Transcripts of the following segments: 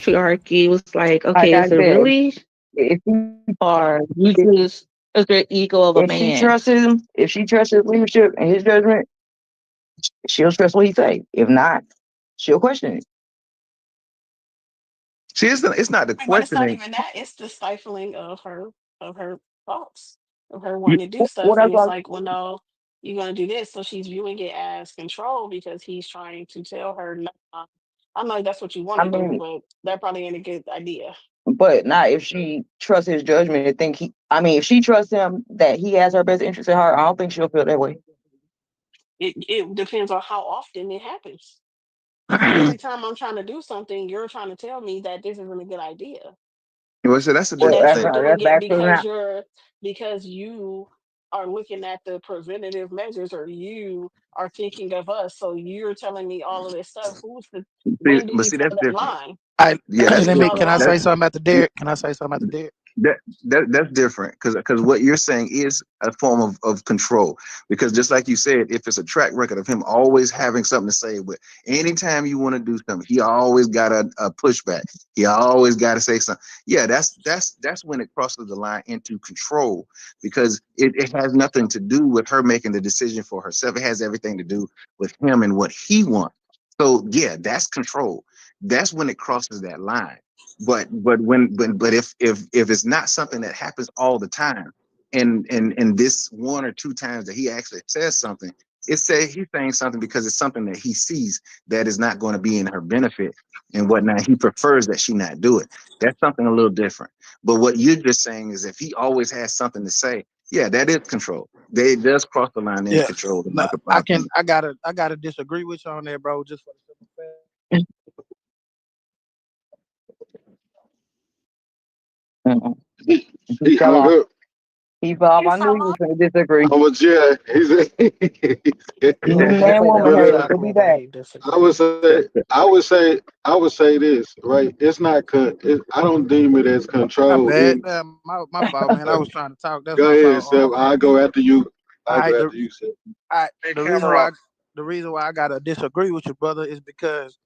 patriarchy was like, Like okay, I is it said, really, if or you if, just is the ego of a if she man? trusts him, if she trusts his leadership and his judgment, she'll trust what he say. If not, she'll question it. See, it's not the But it's not questioning. even that. It's the stifling of her thoughts, of her You, wanting to do What stuff. I And it's thought, like, well, no, you're gonna do this. So she's viewing it as control because he's trying to tell her, nah, I know that's what you want I to do, mean, but that probably ain't a good idea. but not if she trusts his judgment and think he. I mean, if she trusts him that he has her best interest at heart, I don't think she'll feel that way. It depends on how often it happens. If every time I'm trying to do something, you're trying to tell me that this isn't a good idea, well, so that's a and But different that that's you're thing. not. doing That's it back to because now. you are looking at the preventative measures, or you are thinking of us, so you're telling me all of this stuff. See, When do but we see, draw that's that different. line? I Yeah, When hey, do that's we let me. draw the different. Can I say line? something after Derek? Can I say something after Derek? That's different because what you're saying is a form of control, because just like you said, if it's a track record of him always having something to say, with anytime you want to do something, he always got a pushback, he always got to say something. Yeah, that's when it crosses the line into control, because it has nothing to do with her making the decision for herself. It has everything to do with him and what he wants. So yeah, that's control. That's when it crosses that line. But if it's not something that happens all the time, and this one or two times that he actually says something, he's saying something because it's something that he sees that is not going to be in her benefit and whatnot. He prefers that she not do it. That's something a little different. But what you're just saying is if he always has something to say, yeah, that is control. It does cross the line into Yeah. control, in No, my opinion. I gotta disagree with you on that, bro. Just for the simple fact. Mm-mm. He He fell hung off. up. He fell off. You I knew fell he was off. going to disagree. Oh, but yeah, Yeah, Man, that woman, was but hey, exactly he'll be what back. he I disagreed. would say, I would say this, right? It's not. I don't deem it as My control. bad. My fault, man. I was trying to talk. That's Go my ahead, fault. Seth. I go after you. All I right. go after you, Seth. I, Hey, the reason camera why off. the reason why I gotta disagree with you, brother, is because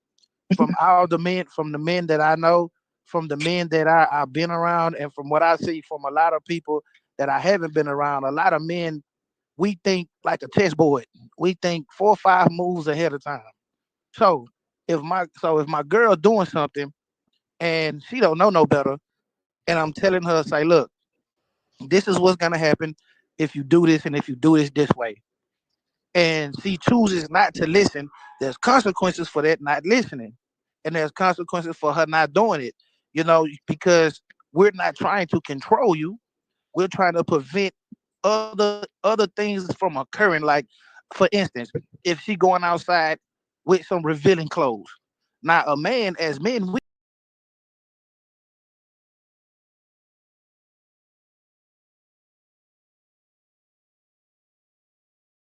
from the men that I know, from the men that I've been around, and from what I see from a lot of people that I haven't been around, a lot of men, we think like a chessboard. We think 4 or 5 moves ahead of time. So if my girl doing something and she don't know no better, and I'm telling her, say, look, this is what's gonna happen if you do this and if you do this way, and she chooses not to listen, there's consequences for that not listening, and there's consequences for her not doing it. Because we're not trying to control you, we're trying to prevent other things from occurring. Like, for instance, if she going outside with some revealing clothes. Now, a man, as men, we know that we can't do that. But if she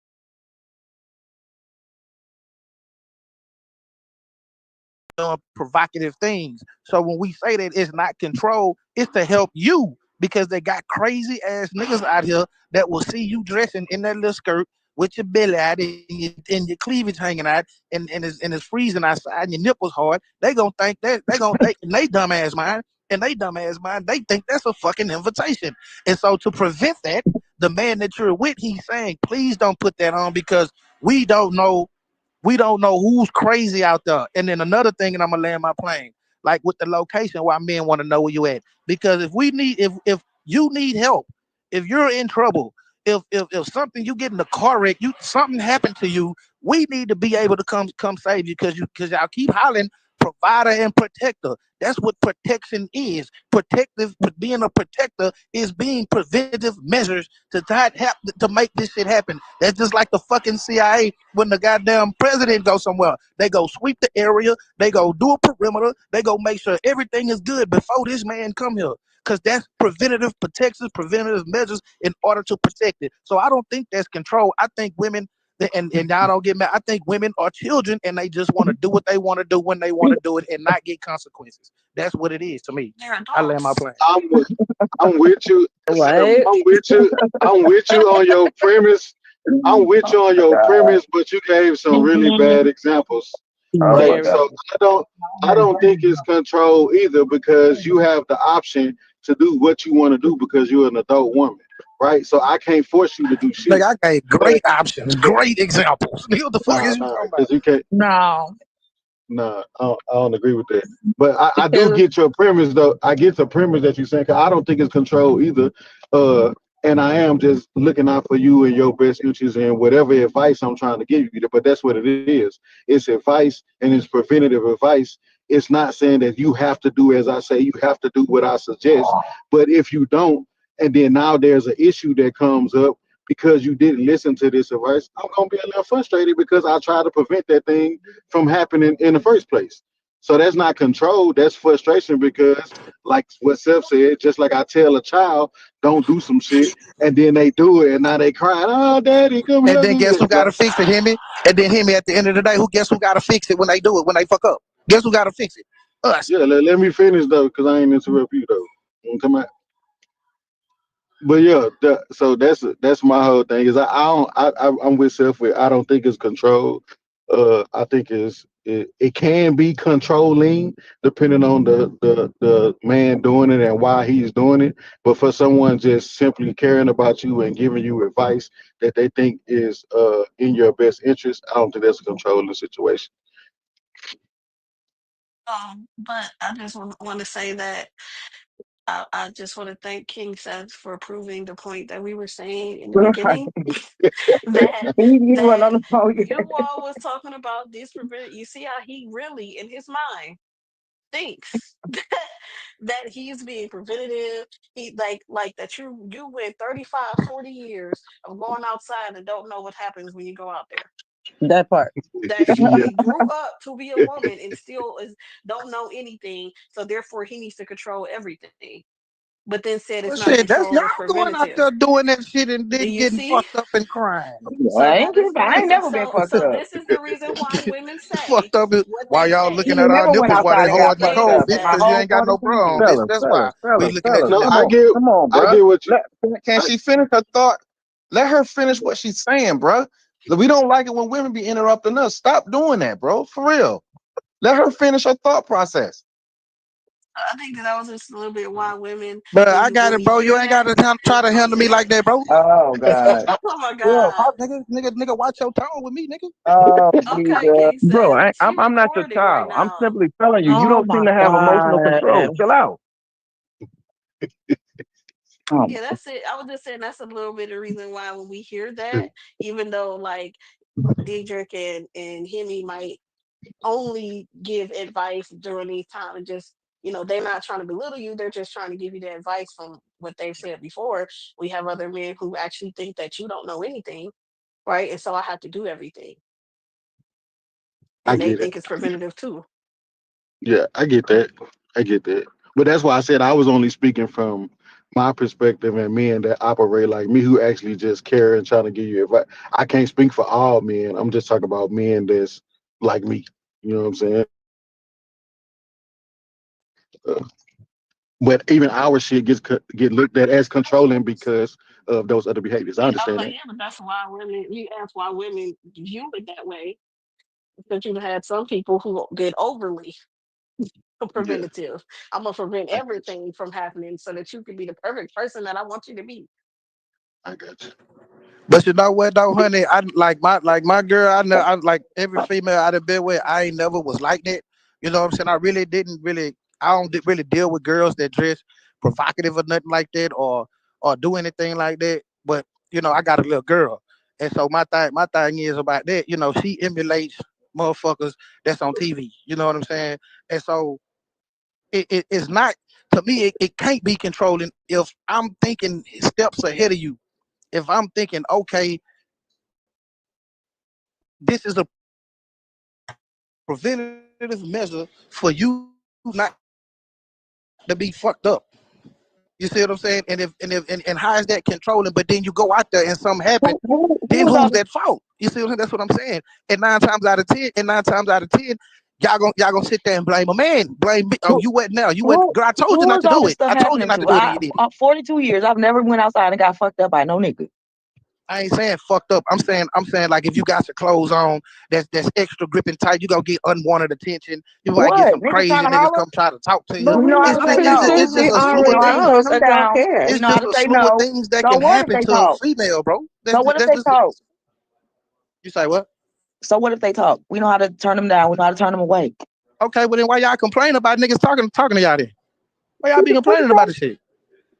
go outside with some revealing clothes, and she go outside with doing provocative things. So when we say that it's not control, it's to help you, because they got crazy ass niggas out here that will see you dressing in that little skirt with your belly out and your cleavage hanging out, and it's freezing outside and your nipples hard. They gonna think that they dumb ass mind, they think that's a fucking invitation. And so to prevent that, the man that you're with, he's saying, please don't put that on, because we don't know we don't know who's crazy out there. And then another thing, and I'm gonna land my plane, like with the location, why men want to know where you at. Because if you need help, if you're in trouble, if something, you get in a car wreck, something happened to you, we need to be able to come save you, because y'all keep hollering provider and protector. That's what protection is. Being a protector is being preventative measures to make this shit happen. That's just like the fucking CIA. When the goddamn president goes somewhere, they go sweep the area, they go do a perimeter, they go make sure everything is good before this man come here. Because that's preventative protections, preventative measures in order to protect it. So I don't think that's control. I think women, and y'all don't get mad, I think women are children, and they just want to do what they want to do when they want to do it and not get consequences. That's what it is to me. They're I land my adults. plane. I'm with, I'm with you, Seth. What? I'm with you. I'm with you on your premise. I'm with Oh you on my your God. premise, but you gave some really bad examples. Oh my right? Very. God. So I don't think it's control either because you have the option to do what you want to do because you're an adult woman, right? So I can't force you to do shit. Nigga, I gave But great options, great examples. Nigga, what the fuck is you nah, talking about? because you can't. No. Nah, I don't agree with that. But I do Because get your premise though. I get the premise that you're saying. 'Cause I don't think it's control either. Uh, and I am just looking out for you and your best interests and whatever advice I'm trying to give you. But that's what it is. It's advice and it's preventative advice. It's not saying that you have to do as I say. You have to do what I suggest. But if you don't, and then now there's an issue that comes up because you didn't listen to this advice, I'm gonna be a little frustrated because I try to prevent that thing from happening in the first place. So that's not control, that's frustration because, like what Seth said, just like I tell a child, don't do some shit, and then they do it, and now they crying, oh, daddy, come And here, then do guess this. who got to fix it, Hemi? And then Hemi at the end of the day, who guess who got to fix it when they do it, when they fuck up? Guess who got to fix it? Us. Yeah, let me finish though, because I ain't interrupt you though. Come on. But yeah, so that's my whole thing is I don't I'm with self with I don't think it's control. I think it can be controlling depending on the man doing it and why he's doing it. But for someone just simply caring about you and giving you advice that they think is in your best interest, I don't think that's a controlling situation. But I just want to say that I just want to thank King Seth for proving the point that we were saying in the Right. beginning that He went that on the phone. you all was talking about this prevent. You see how he really in his mind thinks that he's being preventative. He like that you went 35, 40 years of going outside and don't know what happens when you go out there. That part. That Yeah, she grew up to be a woman and still is don't know anything, so therefore he needs to control everything. But then said it's Well, not shit, that's control, y'all it's going out preventative. there doing that shit and And then you getting see? fucked up and crying. So that is the I ain't reason. never been fucked So up. this is the reason why women say Fucked up is what while they y'all You looking say. at our never went nipples while they outside and got hard and fucked cold, up in bitch, my because you Exactly. whole ain't got no 42 bra on, years. bitch. Fellas, That's why fellas, we fellas, looking at fellas. you no, Come now. I on, get come on, I bruh. get what you. Can I, she finish her thought? Let her finish what she's saying, bruh. We don't like it when women be interrupting us. Stop doing that, bro. For real. Let her finish her thought process. I think that was just a little bit why women But when I you got when it, we bro. You hear ain't got that. to try to handle me like that, bro. Oh God. Oh my Yeah, God. nigga, watch your tone with me, nigga. Oh Okay, Jesus. King Bro, said she I'm not your recording right child. I'm now. simply telling you, you Oh don't seem my to have emotional control. God. Chill out. Oh, Yeah, that's it. I was just saying that's a little bit of reason why when we hear that, even though like Diedrich and Hemi might only give advice during these times and just they're not trying to belittle you, they're just trying to give you the advice from what they've said before. We have other men who actually think that you don't know anything, right? And so I have to do everything, I and they get it. think it's preventative too. Yeah, I get that. I get that. But that's why I said I was only speaking from my perspective and men that operate like me who actually just care and trying to give you advice. I can't speak for all men. I'm just talking about men that's like me. You know what I'm saying? Uh, but even our shit get looked at as controlling because of those other behaviors. I I was understand like, that. yeah, but that's why women, you ask why women view it that way, because you've had some people who get overly Yeah, preventative. I'm gonna prevent I got everything from happening so that you can be the perfect person that I want you to be. you. I got you. But you know what though, honey? I like my girl. I know I like every female I've been with. I ain't never was like that. You know what I'm saying? I really didn't really. I don't really deal with girls that dress provocative or nothing like that, or do anything like that. But I got a little girl, and so my thing is about that. She emulates motherfuckers that's on TV. You know what I'm saying? And so it's not to me. It can't be controlling if I'm thinking steps ahead of you. If I'm thinking, okay, this is a preventative measure for you not to be fucked up. You see what I'm saying? And how is that controlling? But then you go out there and something happen. Then who's that fault? Who's You on see what I'm saying? That's what I'm saying. And nine times out of ten, y'all gonna sit there and blame a man. Blame me. Oh, you who went now. You went. who Girl, I told you who not is to all do this it. stuff I told you happening not to to? do it, and you did it. 42 years. I've never went outside and got fucked up by no nigga. I ain't saying fucked up. I'm saying like if you got your clothes on that's extra gripping tight, you gonna get unwanted attention. You might get What? some Niggas trying crazy to njust holler? come try to talk to But you. We we know how know to It's say just because it's you just, no. it's just a physically slew of already We know how to things. know turn us them and don't down. care. We It's know how just to a say slew of no. things that So can what if happen they to a talk? female, bro. So what if they That's just talk? you say what? So what if they talk? We know how to turn them down. We know how to turn them away. Okay, well then why y'all complain about niggas talking to y'all then? Why y'all be What complaining about this shit?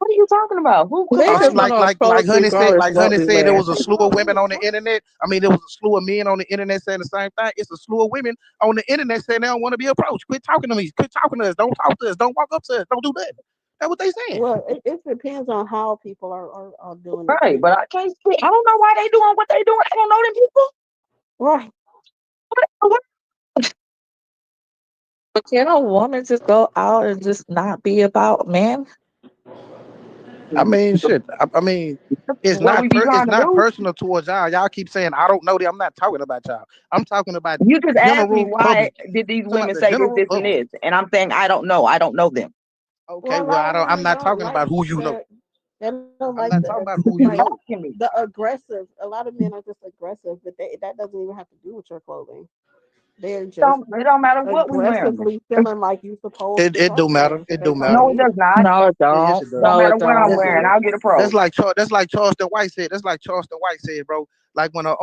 are you talking about? Who They just complaining? want to Like approach Honey said, regardless like what Honey we said, there wear. was a slew of women on the internet. I mean, there was a slew of men on the internet saying the same thing. It's a slew of women on the internet saying they don't want to be approached. Quit talking to me. Quit talking to us. Don't talk to us. Don't walk up to us. Don't do that. That's what they saying. Well, it depends on how people are doing it Right, too. but I can't speak. I don't know why they doing what they doing. I don't know them people. Right. What? But can a woman just go out and just not be about men? I mean, shit. I mean, What we be it's trying to not do? personal towards y'all. Y'all keep saying I don't know them. I'm not talking about y'all. I'm talking about You just asked me general why public. did these I'm talking about women the say this, general this, and public. this, and I'm saying I don't know. I don't know them. Okay, Well, a well lot of I'm women not don't talking like about who you know. they don't like I'm not talking about who you like know. Asking me. the aggressive. A lot of men are just aggressive, but that doesn't even have to do with your clothing. They're just It don't matter what we wearing. aggressively feeling like you're supposed It to it do talk matter. back. It do That's all matter. No, it it is. does not. No, it Yes, don't. it does. Don't No, matter it what I'm don't. Yes, it wearing. does. I'll get That's approached. like Charleston White said. That's like Charleston White said, bro. Like when a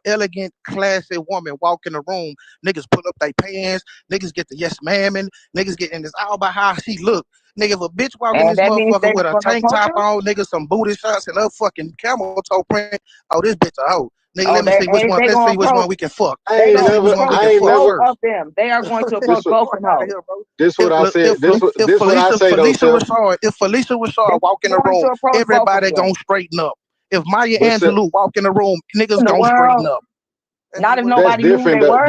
elegant, classy woman walk in the room, niggas pull up their pants, niggas get the yes ma'am, and niggas get in this all by how she look. Nigga, if a bitch walk in And this that means motherfucker they with a gonna tank approach top you. on, nigga, some booty shots and a fucking camel toe print, oh this bitch a hoe. Nigga, let Oh, me see which one. they Let's gonna see which approach. one we can fuck. I They ain't Let's gonna see which never, one we approach can I ain't fuck both never. of first. them. They are going to This approach what, both Fuck of out of them. here, bro. this what I said. This what I say though, Seth. If Felicia They're Rashard walk in the going to room, approach both of everybody them. gonna straighten up. If Maya But Seth, Angelou walk in the room, niggas In the gonna straighten world, up. That's not just if what it that's nobody is. knew who different they though. were.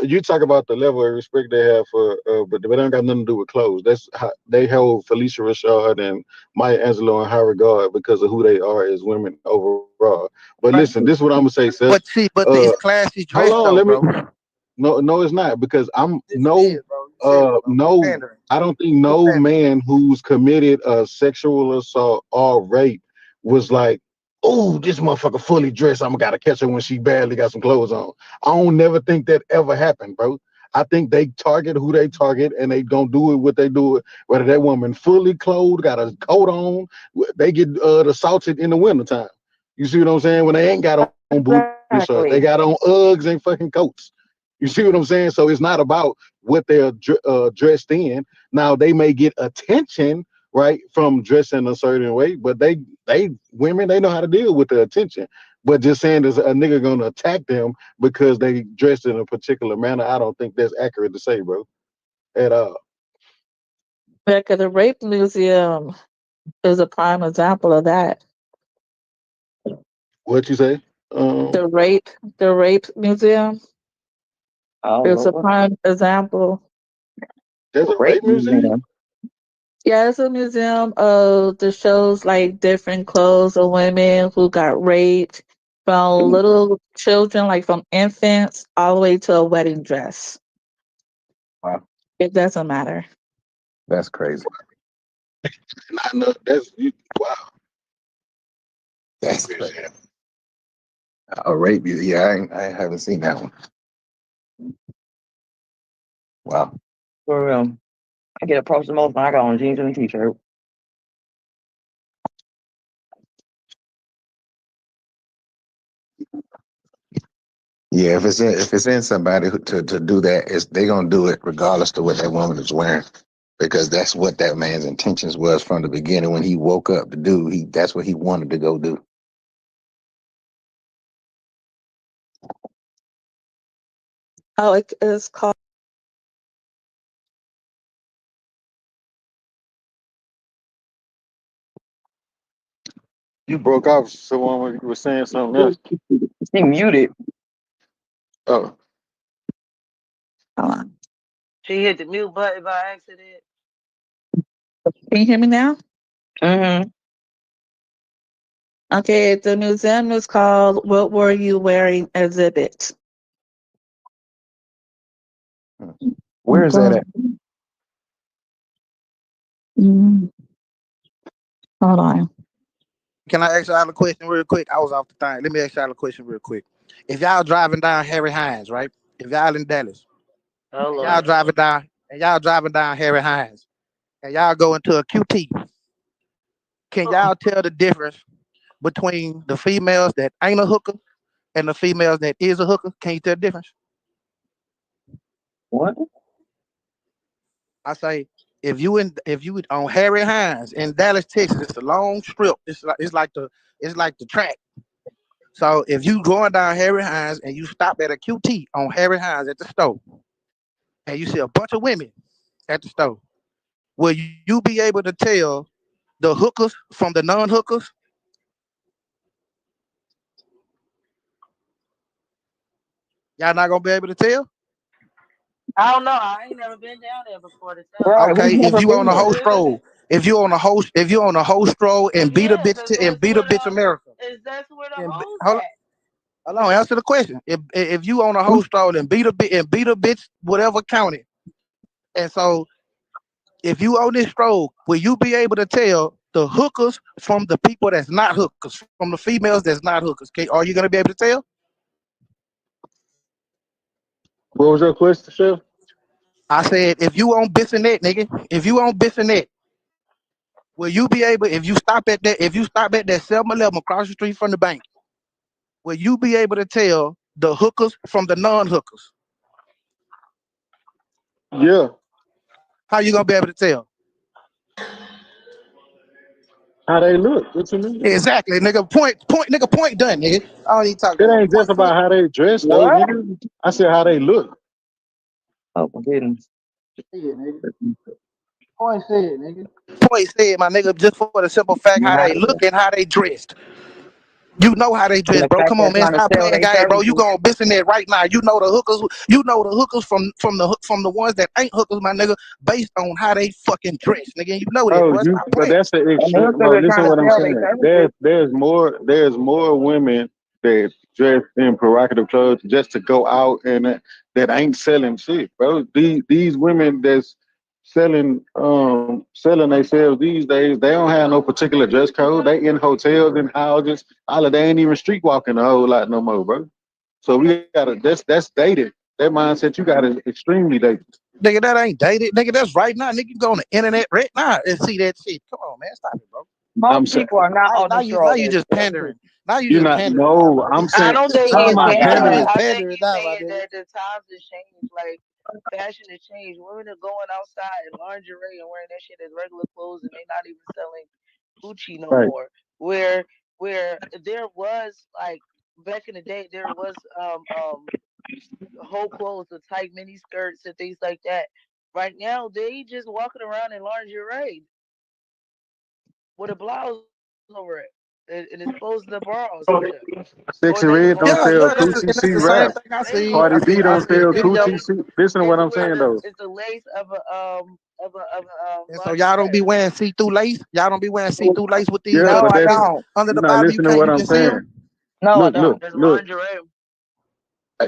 You talk about the level of respect they have for, but it ain't got nothing to do with clothes. That's how they hold Felicia Rashad and Maya Angelou in high regard because of who they are as women overall. But listen, this is what I'm gonna say, Seth. But Uh, it's classy hold dress on, let though, me. bro. No, it's not because I'm Yes, it is, bro. You said it, bro. You no. pandering. I don't think You no pandering. man who's committed a sexual assault or rape was like, oh, this motherfucker fully dressed. I'm gotta catch her when she barely got some clothes on. I don't never think that ever happened, bro. I think they target who they target and they gonna do it what they do it. Whether that woman fully clothed, got a coat on, they get assaulted in the wintertime. You see what I'm saying? When they ain't got on booty shorts, they got on Exactly. Uggs and fucking coats. You see what I'm saying? So it's not about what they're dressed in. Now they may get attention, right, from dressing a certain way, but they women they know how to deal with the attention. But just saying there's a nigga gonna attack them because they dressed in a particular manner, I don't think that's accurate to say, bro, at all. Back at the rape museum is a prime example of that. What you say? Um, The rape, the rape museum Oh is a Lord. prime example. there's a Great rape museum. man. Yeah, it's a museum of the shows like different clothes of women who got raped, from little children, like from infants, all the way to a wedding dress. Wow, It doesn't matter. that's crazy. I know that's wow. That's crazy. A rape, yeah, I haven't seen that one. Wow. For real. I get approached the most when I got on jeans and a t-shirt. Yeah, if it's in somebody to do that, they gonna do it regardless of what that woman is wearing, because that's what that man's intentions was from the beginning when he woke up to do. That's what he wanted to go do. Oh, it's called. You broke off someone when you were saying something else. She muted. Oh, Hold on. She hit the mute button by accident. Can you hear me now? Mm-hmm. Okay, the museum is called "What Were You Wearing?" Exhibit. Where is that Okay. at? Mm, hold on. Can I ask y'all a question real quick? I was off the thing. Let me ask y'all a question real quick. If y'all driving down Harry Hines, right? If y'all in Dallas, Oh and y'all Lord. driving down, Harry Hines, and y'all go into a QT, can y'all tell the difference between the females that ain't a hooker and the females that is a hooker? Can you tell the difference? What? I say, if you on Harry Hines in Dallas, Texas, it's a long strip. It's like the track. So if you going down Harry Hines and you stop at a QT on Harry Hines at the store, and you see a bunch of women at the store, will you be able to tell the hookers from the non-hookers? Y'all not gonna be able to tell. I don't know. I ain't never been down there before to tell you. Right, we've Okay, if never you on been a there. whole stroll, if you on a whole stroll and beat a Yeah, bitch cause to, and that's beat a where bitch America, that's where the and hoes hold on, at. answer the question. If you on a whole stroll and beat a bitch whatever county, and so if you on this stroll, will you be able to tell the hookers from the people that's not hookers, from the females that's not hookers? Okay, are you gonna be able to tell? What was your question, Chef? I said, if you on Bissonnet, nigga, if you on Bissonnet, will you be able, if you stop at that 7-Eleven across the street from the bank, will you be able to tell the hookers from the non-hookers? Yeah. How you gonna be able to tell? How they look? What you mean? Exactly, nigga. Nigga. Point done, nigga. I don't even talk It no more. ain't just Point. about how they dress though, What? nigga. I said how they look. Oh my goodness. Said, nigga. Point said, nigga. Point said, my nigga, just for the simple fact how they look and how they dressed. You know how they And dress, the bro. fact Come they're on, man. trying to Stop sell playing their games, bro. You services. going bis in there right now. You know the hookers. You know the hookers from the ones that ain't hookers, my nigga, based on how they fucking dress, nigga. You know that, Oh, bro. Stop but playing. that's the And the extreme. hookers Bro, are listen trying to to what I'm sell their saying. services. There's more women that dress in provocative clothes just to go out and that ain't selling shit, bro. These women that's selling themselves these days, they don't have no particular dress code. They in hotels and houses. All of they ain't even street walking a whole lot no more, bro. So we gotta that's dated. That mindset you got is extremely dated. Nigga, that ain't dated. Nigga, that's right now. Nigga, you go on the internet right now and see that shit. Come on, man. Stop it, bro. I'm Most saying. people are not on the Now stroll you as just well. pandering. Now you You're just not. pandering now, No, bro. I'm I saying. don't think How he's am I Now you pandering. pandering? just I think pandering he's now, my saying nigga. that the times have changed. Like fashion has changed. Women are going outside in lingerie and wearing that shit as regular clothes, and they're not even selling Gucci no Right. more. Where there was like back in the day, there was whole clothes with tight mini skirts and things like that. Right now, they just walking around in lingerie with a blouse over it and exposing the bras and shit. Sexy Red don't Yeah, sell yeah, coochie, that's she the same rap. thing I lace see. Cardi over B it. I don't see a sell It's video. coochie, the she. Listen to what I'm it's saying the though. it's the lace of a And so y'all don't be lingerie. wearing see-through lace. Y'all don't be wearing see-through lace with these Yeah, No, but I that's bitches don't. under you're the not bottom. listening to You what I'm can see saying. them. No, I Look, don't. There's look. lingerie.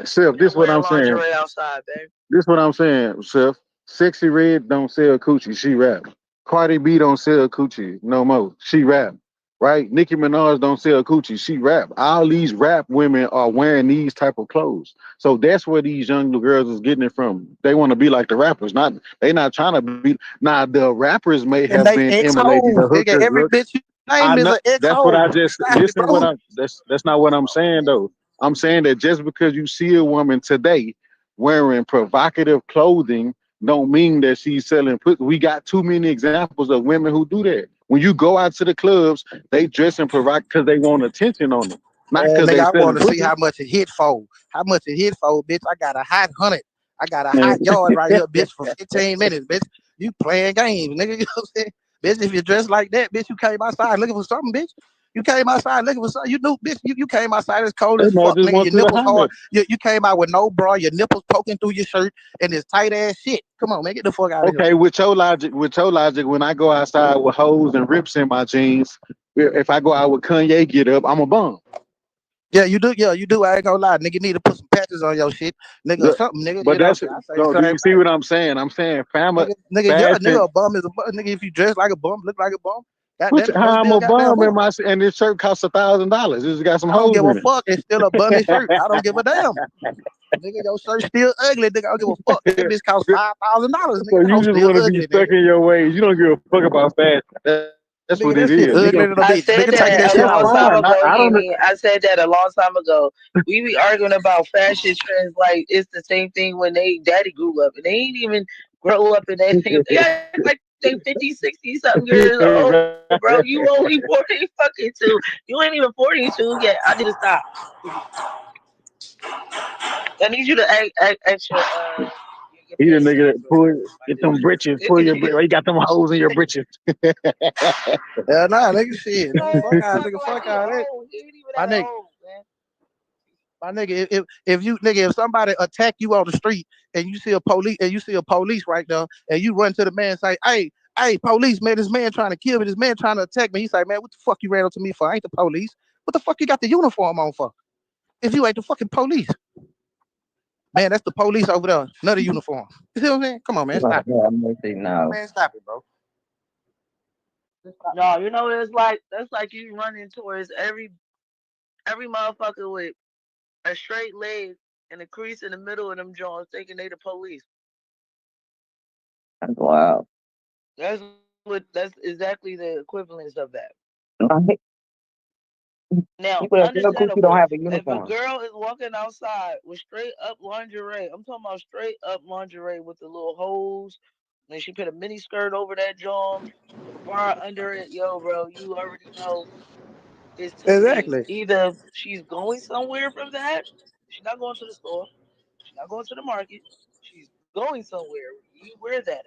Seth, I'm this what I'm wearing saying. lingerie outside, babe. This what I'm saying, Seth. Sexy Red don't sell coochie, she rap. Cardi B don't sell coochie no more, she rap. Right? Nicki Minaj don't sell coochie, she rap. All these rap women are wearing these type of clothes. So that's where these young girls is getting it from. They want to be like the rappers. Not they not trying to be. Now the rappers may And have they been emulating the ex-hoes, nigga. hookers Every look. bitch you I name is know an that's what ex-hoe. I just Stop it, listen. What bro. I'm that's not what I'm saying though. I'm saying that just because you see a woman today wearing provocative clothing, don't mean that she's selling. We got too many examples of women who do that. When you go out to the clubs, they dress and provoke because they want attention on them, not Man, because nigga, they I want selling to see pussy. how much it hit for. How much it hit for, bitch. I got a hot 100. I got a hot yard right here, bitch, for 15 minutes, bitch. You playing games, nigga. You know what I'm saying? Bitch, if you dress like that, bitch, you came outside looking for something, bitch. You came outside looking for something. You knew, bitch, you came outside as cold They as might fuck, just nigga. want Your you to nipples holler. hard. You came out with no bra, your nipples poking through your shirt, and this tight ass shit. Come on, man, get the fuck out of here. Okay, with your logic, when I go outside with holes and rips in my jeans, if I go out with Kanye get up, I'm a bum. Yeah, you do. Yeah, you do. I ain't gonna lie, nigga. You need to put some patches on your shit, nigga, or Look, something, nigga. but You know, that's shit. I say the so. Do same you see thing. what I'm saying? I'm saying, Nigga, yeah, fashion. nigga, a bum is a bum. Nigga, if you dress like a bum, look like a bum, Which That shirt how I'm still a goddamn bum bougie. and this shirt costs $1,000. It's got some I don't holes give a in it. fuck. It's still a bunny shirt. I don't give a damn. Nigga, your shirt still ugly. Nigga, I don't give a fuck. That bitch costs $5,000. So Nigga, the you hoe just still want to be ugly, stuck nigga. in your ways. You don't give a fuck about fashion. That's what Nigga, it that shit is. You ugly gonna, than a I bitch. said Nigga, taking that that a shit that's long off. time fine. ago, I don't. Yemi. I said that a long time ago. We be arguing about fashion trends like it's the same thing when they daddy grew up and they ain't even grow up in that same. They act like they 50, 60 something years old, bro. You only 42. You ain't even 42 yet. I need to stop. I need you to act your He the pants nigga down that for a pull second, my get them dude. britches, pull your you got them holes in your britches. Hell nah, nigga, shit. Nigga, Man, fuck you out, talking nigga, like fuck you out that. old. You ain't even My that nigga, old, man. my nigga, if you nigga, if somebody attack you on the street and you see a police right there and you run to the man and say, hey, police, man, this man trying to kill me, this man trying to attack me. He's like, man, what the fuck you ran up to me for? I ain't the police. What the fuck you got the uniform on for? If you ain't the fucking police. Man, that's the police over there, not a uniform. You see what I'm saying? Come on, man, Lord stop it. have mercy, no. Man, stop it, bro. No, you know what it's like? That's like you running towards every motherfucker with a straight leg and a crease in the middle of them jaws thinking they the police. That's wild. That's exactly the equivalence of that. Like, Now, people that sell Gucci don't understandable. have a If a uniform. girl is walking outside with straight up lingerie, I'm talking about straight up lingerie with the little holes, and she put a mini skirt over that jaw with a bra under it, yo, bro, you already know it's two things. Exactly. Either she's going somewhere from that, she's not going to the store, she's not going to the market, she's going somewhere. You wear that at.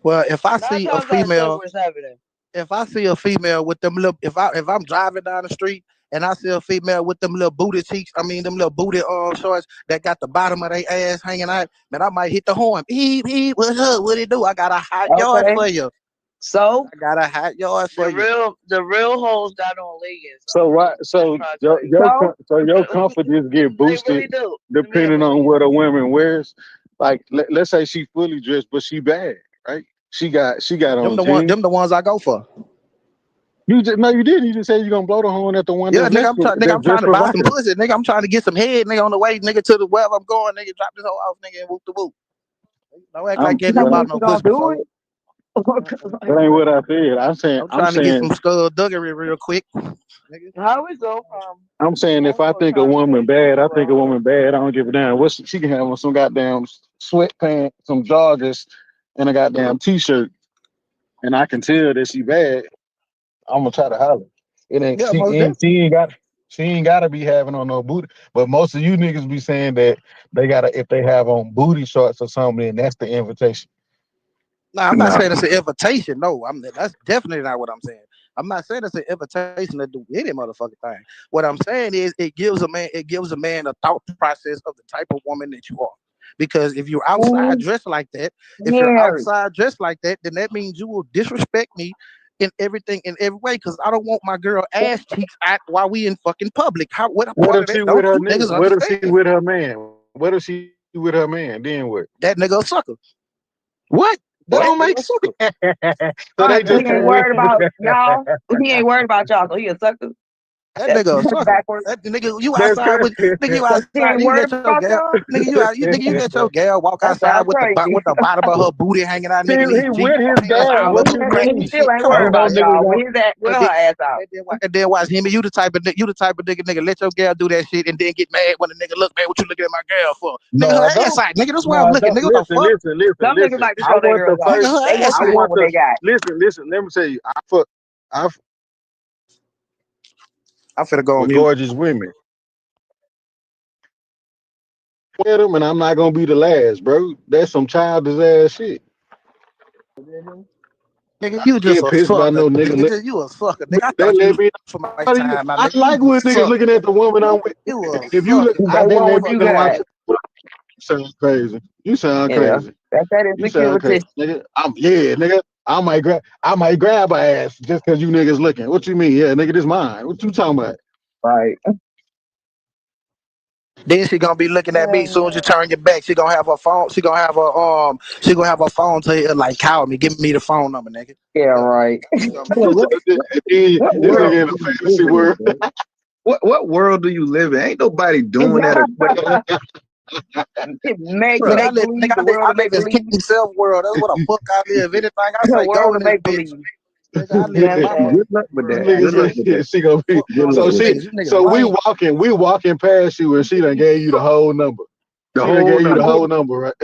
Well, Nine times out of ten, where it's happening. if I see a female with them little, if I'm driving down the street and I see a female with them little booty cheeks, I mean them little booty shorts that got the bottom of their ass hanging out, man, I might hit the horn. Beep beep, what's up? What it do? I got a hot yard Okay. for you. So I got a hot yard for you. The real hoes got on leggings. So what? I'm So trying to tell you. so your comfort just get They boosted really do. Let me depending finish. on what a woman wears. Like let's say she fully dressed, but she bad, right? She got on jeans. Them the ones I go for. You just no, you didn't. You just said you're gonna blow the horn at the one Yeah, that's nigga, less nigga, that's I'm trying dressed to buy some provocative. pussy. Nigga, I'm trying to get some head, nigga, on the way, nigga, to the wherever I'm going, nigga, drop this whole off, nigga, and whoop the whoop. Don't act like you ain't never that Well, bought means no you gonna pussy do before. it? that ain't what I said. I'm saying I'm I'm trying to get saying some skullduggery real quick, nigga. How we go I'm saying if I also think a trying to woman take you bad, I to a think a woman bad. I don't give a damn. What she can have on some goddamn sweatpants, some joggers, and a goddamn t-shirt, and I can tell that she bad. I'm gonna try to holler. It ain't Yeah, most she ain't gotta be having on no booty. But most of you niggas be saying that they gotta if they have on booty shorts or something, then that's the invitation. No, I'm not No. saying it's an invitation. No, that's definitely not what I'm saying. I'm not saying it's an invitation to do any motherfucking thing. What I'm saying is it gives a man a thought process of the type of woman that you are. Because if you're outside Ooh, dressed like that, if you're Mary. outside dressed like that, then that means you will disrespect me in everything in every way. Because I don't want my girl ass cheeks out while we in fucking public. How what a What part if of she that with don't her you nigga? niggas What if she understand? with her man? What if she with her man? Then what? That nigga a sucker. What? That That don't nigga make a sucker. sense. So All they right, so just he ain't can't worried about live. y'all. He ain't worried about y'all, so he a sucker. That That's nigga a sucker. backwards. That nigga, you That's outside with crazy. nigga, you So he outside. ain't You let worried your about gal, y'all. nigga, you let your gal walk That outside sounds with crazy. the bottom of her booty hanging out, nigga, in these He jeans, with his panties gal. all up What her you And crack he and mean? still shit. ain't Come worried on, Ain't no about man. nigga y'all. With want. his ass, with And her then, ass out. and then watch him and you the type of nigga, let your gal do that shit and then get mad when the nigga look, man, what you looking at my girl for? Nigga, No, I her ass don't. out, nigga. That's why No, I'm I looking, don't. nigga. What the fuck? Some niggas like to I show their want the girls off. Nigga, first. They her want ass I you to out. want want what the. they got. Listen. Let me tell you. I'm finna go on With mute. gorgeous women. With them, and I'm not gonna be the last, bro. That's some childish ass shit. Nigga, I you don't just get a pissed by sucker. no Nigga, nigga. you a sucker. Nigga, I They thought you let was me. for my time, my I nigga. You like a when niggas sucker. looking at the woman I'm with. You a If you look, sucker. They I then want let what me you motherfucker know. got. said. You sound crazy. You sound Yeah. crazy. That's that You sound crazy, insecurity. nigga. Nigga. I might grab her ass just cause you niggas looking. What you mean? Yeah, nigga, this mine. What you talking about? Right. Then she gonna be looking at me. As soon as you turn your back, she gonna have her phone. She gonna have her phone to her like, call me, give me the phone number, nigga. Yeah, Yeah, right. she gonna be Bro, doing what, that. what This what nigga world in do a you fantasy live in, world. bro? What world do you live in? Ain't nobody doing that. Make Nigga, Bro, make believe, the I world of live make in believe, King Self world. That's what the fuck I live. Anything I the say go world in of this make bitch. believe. Nigga, I live in hey, my good luck motherfucking with This world. that. nigga Good Goddamn. luck with said that. she gonna be. Fuck Good wrong with luck So these with she, that. niggas. These niggas so lame. we walking past you, and she done gave you the whole number. The She done whole gave you the number. whole number, right?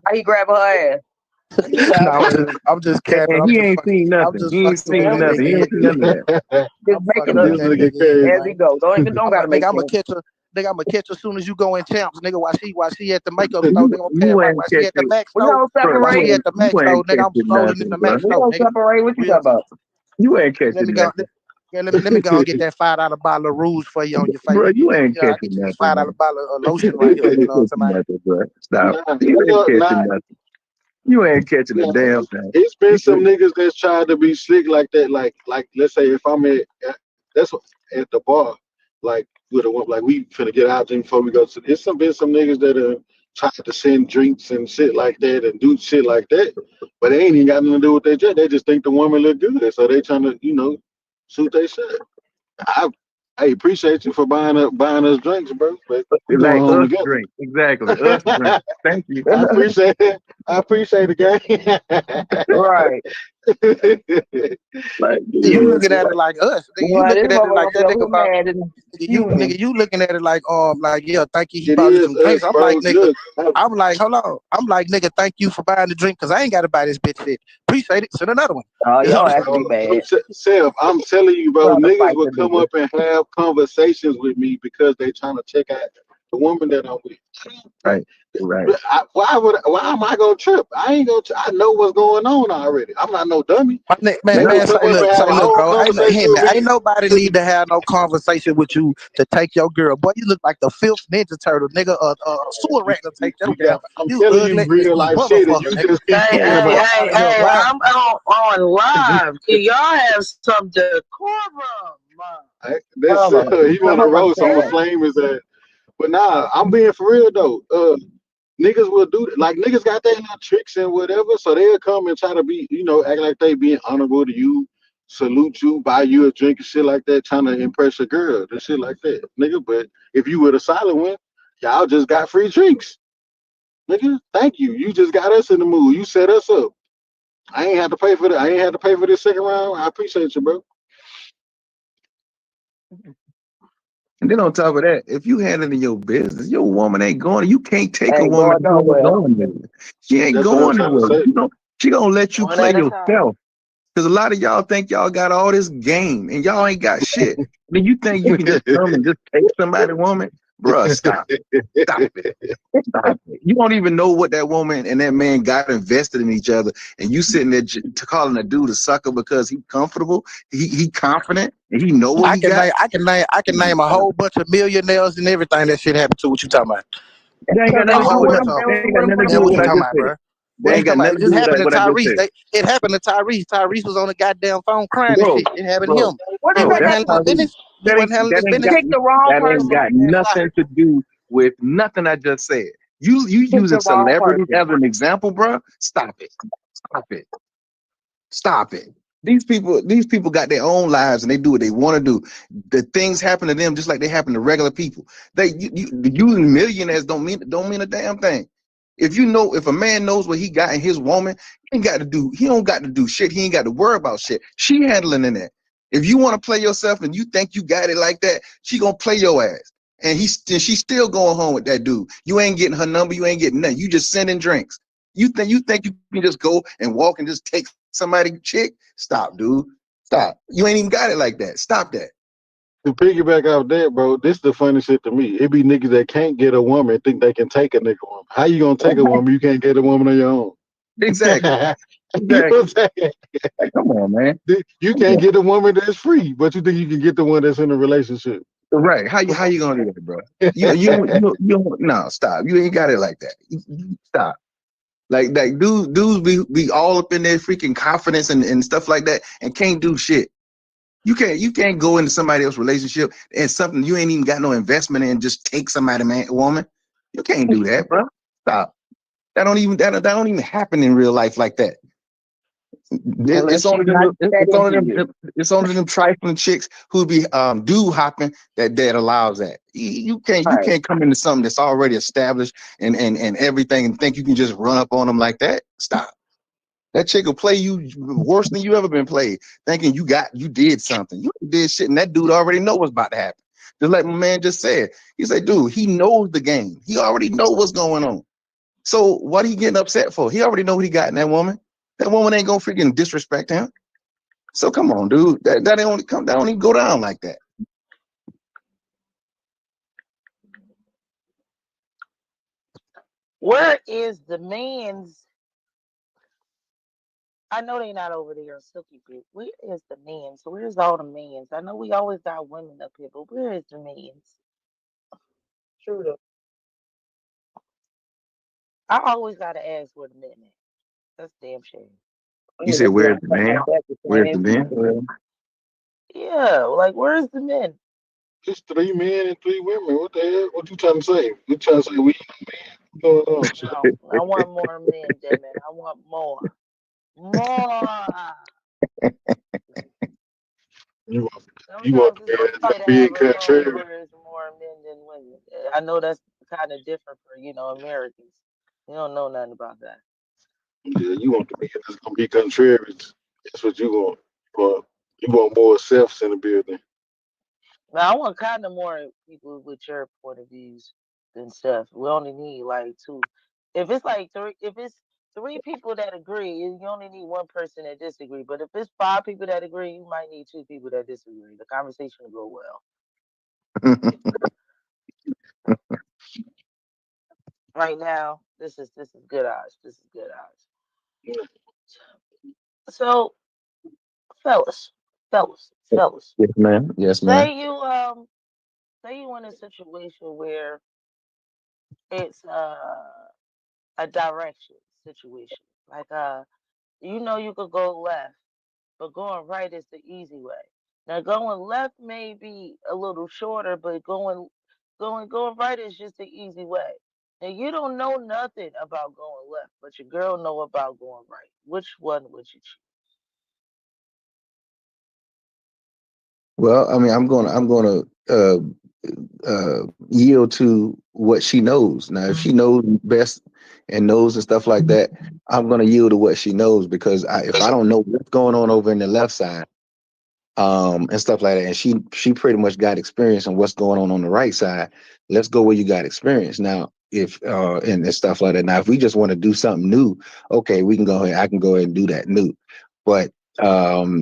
Why he grab her ass? No, Stop it. I'm just capping. And he ain't seen I'm nothing. just He ain't fucking with seen that nothing. nigga He ain't head. seen none of that. Just I'm making fucking with up This that nigga nigga head, crazy. as he man. go. Don't gotta make I'm gonna sense. catch her. Nigga, I'm gonna catch her as soon as you go in champs, nigga. While she at the makeup store, You nigga, I'm paying you right. ain't While she at the catching, Mac We store, don't bro. while she separate. at the You Mac store, ain't nigga, I'm catching strolling in nothing, the bro. Mac We store, don't nigga. separate. What you Real talking about? talk. You ain't Let catching me go. nothing, Yeah, let me go and get that $5 bottle of rouge for you on your face. bro. You ain't I'll catching get you this nothing, $5 man. bottle of lotion right You here. You ain't know what catching I'm saying? nothing, bro. Stop. Nah, You ain't well, nah, catching nothing. You ain't catching a nah. damn thing. It's been You some niggas that's tried to be slick like that. Like let's say if I'm that's at the bar, like with a like we finna get out there before we go to. It's been some niggas that tried to send drinks and shit like that and do shit like that, but they ain't even got nothing to do with their drink. They just think the woman look good, so they trying to shoot their shit. I I appreciate you for buying us drinks, bro, but we going like home us together. drink. Exactly. Us drink. Thank you. I appreciate it. I appreciate the Right. game. Like, You dude, looking at it like us. Nigga, you Well, this looking at it motherfucker like gonna be that over nigga here about mad and fuming. nigga, you looking at it like yeah, thank you. He It bought us is some drinks. us, I'm like bro. nigga. Look, I'm like, hold on. I'm like nigga, thank you for buying the drink because I ain't got to buy this bitch shit. Appreciate it. Send another one. Oh, You know y'all what I'm have to saying? bro, be bad. Seth, I'm telling you, bro. Trying to Niggas fight will the come nigga. up and have conversations with me because they trying to check out the woman that I'm with. right. Right. But why am I gonna trip? I ain't gonna. I know what's going on already. I'm not no dummy. Man, They No, will man, come up and have say a look, whole bro. conversation with Ain't me. nobody need to have no conversation with you to take your girl. Boy, you look like the fifth Ninja Turtle, nigga. A sewer rat to take your girl. I'm You telling you ugly as real a life shit, and motherfucker, you nigga. just keep Hey, Get talking the hey, about. fuck hey, out of here, hey! boy. I'm on live. Can y'all have some decorum? That's Hold on. he want to Hold on, roast. I'm gonna Chad. flame his ass. But nah, I'm being for real though. Niggas will do like niggas got their little tricks and whatever, so they'll come and try to be, act like they being honorable to you, salute you, buy you a drink and shit like that, trying to impress a girl and shit like that, nigga. But if you were the silent one, y'all just got free drinks, nigga. Thank you. You just got us in the mood. You set us up. I ain't had to pay for that. I ain't had to pay for this second round. I appreciate you, bro. and then on top of that, if you handling your business, your woman ain't going. You can't take a Ain't woman going you ain't nowhere. going nowhere. She ain't That's what I'm going trying to nowhere. say. She gonna let you One play at a time. yourself. Because a lot of y'all think y'all got all this game and y'all ain't got shit. Then you think you can just come and just take somebody woman? Bruh, stop it. Stop it. Stop it. You don't even know what that woman and that man got invested in each other, and you sitting there calling a dude a sucker because he comfortable, he confident, and he know what he got. I can name a whole bunch of millionaires and everything that shit happened to. What you talking about? That ain't Because got they A nothing to was do whole with with bunch him. nothing. of They them. That was ain't with got him nothing for to the Man, do with what what you I money. talking just about, said. bro? That What you ain't got talking about? nothing It to do just with happened to what I just Tyrese. said. It happened to Tyrese. Tyrese was on the goddamn phone crying and Bro, shit. It happened to bro, him. What He does bro, that wasn't got that's to handling his how do? he business. He wasn't handling his He business. picked the wrong that ain't person. got Man, bye. nothing to do with nothing I just said. You Picked using the wrong celebrities person. as an example, bro? Stop it. Stop it. Stop it. These people got their own lives and they do what they want to do. The things happen to them just like they happen to regular people. You millionaires don't mean a damn thing. If a man knows what he got in his woman, he don't got to do shit. He ain't got to worry about shit. She handling in that. If you want to play yourself and you think you got it like that, she gonna play your ass. And she's still going home with that dude. You ain't getting her number, you ain't getting nothing. You just sending drinks. You think you can just go and walk and just take somebody chick? Stop, dude. Stop. You ain't even got it like that. Stop that. To piggyback off that, bro, this the funny shit to me. It be niggas that can't get a woman think they can take a nigga woman. How you gonna take a woman you can't get a woman on your own? Exactly. You know Exactly. what I'm saying? Like, come on, man. You Come can't on. get a woman that's free, but you think you can get the one that's in a relationship. Right. How you Come how you gonna do that, bro? You no, stop. You ain't got it like that. Stop. Like dudes be all up in their freaking confidence and stuff like that and can't do shit. You can't go into somebody else's relationship and something you ain't even got no investment in, just take somebody, man, woman. You can't do that, bro. Stop. That don't even happen in real life like that. It's Unless only she's them. not that It's only into them. you. It's only them trifling chicks who be do hopping that allows that. You Right. can't come into something that's already established and everything and think you can just run up on them like that. Stop. That chick will play you worse than you ever been played, thinking you did something. You did shit, and that dude already know what's about to happen. Just like my man just said. He said, dude, he knows the game. He already know what's going on. So what he getting upset for? He already know what he got in that woman. That woman ain't gonna freaking disrespect him. So come on, dude. That don't even go down like that. Where is the man's? I know they not over there, Silky Bit. Where is the man's? Where's all the man's? I know we always got women up here, but where is the man's? True though. I always gotta ask where the men at. That's damn shame. You Yeah, said, that's what where's I'm the saying. man? That's the Where's the same man? people. Yeah, like where's the men? It's 3 men and 3 women. What the hell? What you trying to say? You trying to say we going on? Shit. No, I want more men, damn it. I want more. More. You want you want Sometimes to it's be okay to being have a room contrary. where it's more men than women. I know that's kind of different for, Americans. You don't know nothing about that. Yeah, you want to be that's gonna be contrary. That's what you want. You want more selves in the building. Now, I want kind of more people with your point of views than stuff. We only need like two. If it's like three, if it's three people that agree, you only need one person that disagree. But if it's five people that agree, you might need two people that disagree. The conversation will go well. Right now, this is good odds. This is good odds. So, fellas, fellas, fellas, Yes, ma'am. Yes, ma'am. say you say you in a situation where it's a direction situation. Like you could go left, but going right is the easy way. Now going left may be a little shorter, but going right is just the easy way. Now you don't know nothing about going left, but your girl know about going right. Which one would you choose? Well, I mean, I'm gonna yield to what she knows. Now, if she knows best and knows and stuff like that, I'm gonna yield to what she knows because if I don't know what's going on over in the left side, and stuff like that, and she pretty much got experience on what's going on the right side. Let's go where you got experience. Now, if and stuff like that. Now, if we just want to do something new, okay, we can go ahead. I can go ahead and do that new, but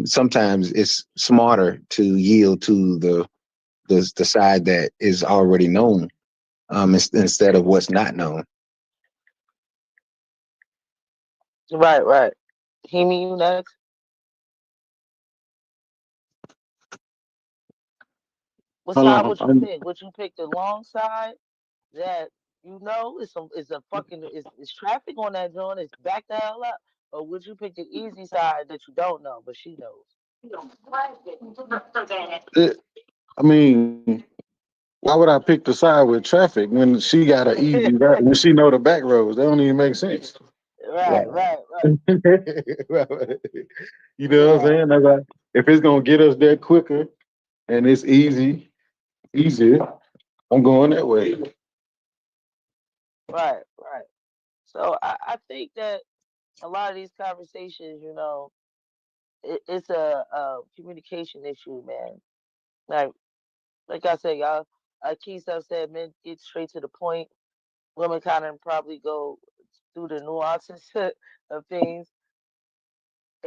sometimes it's smarter to yield to the side that is already known, instead of what's not known. Right, right. Himi, you next. What Hold side on. would you pick? Would you pick the long side that is a fucking is traffic on that joint, it's back the hell up? Or would you pick the easy side that you don't know, but she knows? I mean, why would I pick the side with traffic when she got an easy ride? When she know the back roads, that don't even make sense. Right, Right. right, right. You know what I'm Yeah, saying? That's like, if it's gonna get us there quicker and it's easier, I'm going that way. right, right. So I think that a lot of these conversations, it's a communication issue, man. Like like I said, y'all, key stuff said men get straight to the point. Women kind of probably go through the nuances of things.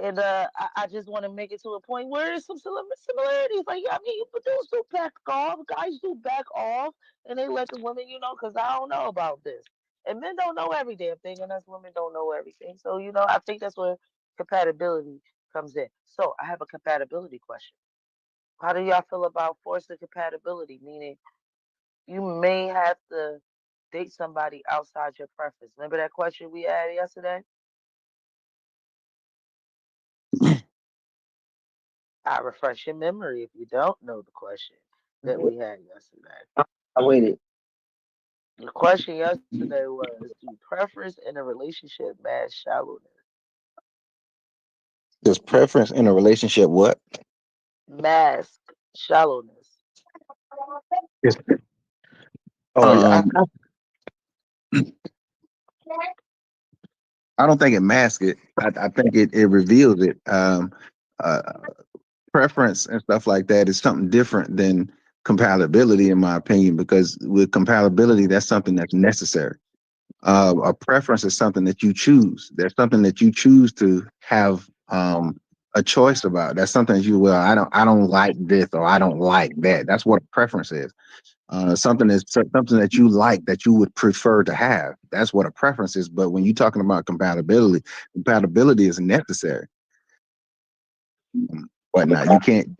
And I just want to make it to a point where there's some similarities. Like, yeah, I mean, but dudes do back off. Guys do back off. And they let the women, because I don't know about this. And men don't know every damn thing, and us women don't know everything. So, I think that's where compatibility comes in. So, I have a compatibility question. How do y'all feel about forced compatibility? Meaning, you may have to date somebody outside your preference. Remember that question we had yesterday? I refresh your memory if you don't know the question that we had yesterday. I waited. The question yesterday was, do preference in a relationship match shallowness? Does preference in a relationship what? Mask shallowness. Yes. Oh, yeah, Um, I don't think it masks it. I think it reveals it. Uh, Preference and stuff like that is something different than compatibility, in my opinion, because with compatibility, that's something that's necessary. A preference is something that you choose. There's something that you choose to have a choice about. That's something that you, well, I don't like this or I don't like that. That's what a preference is. Something that you like that you would prefer to have. That's what a preference is. But when you're talking about compatibility, compatibility is necessary. Whatnot. You can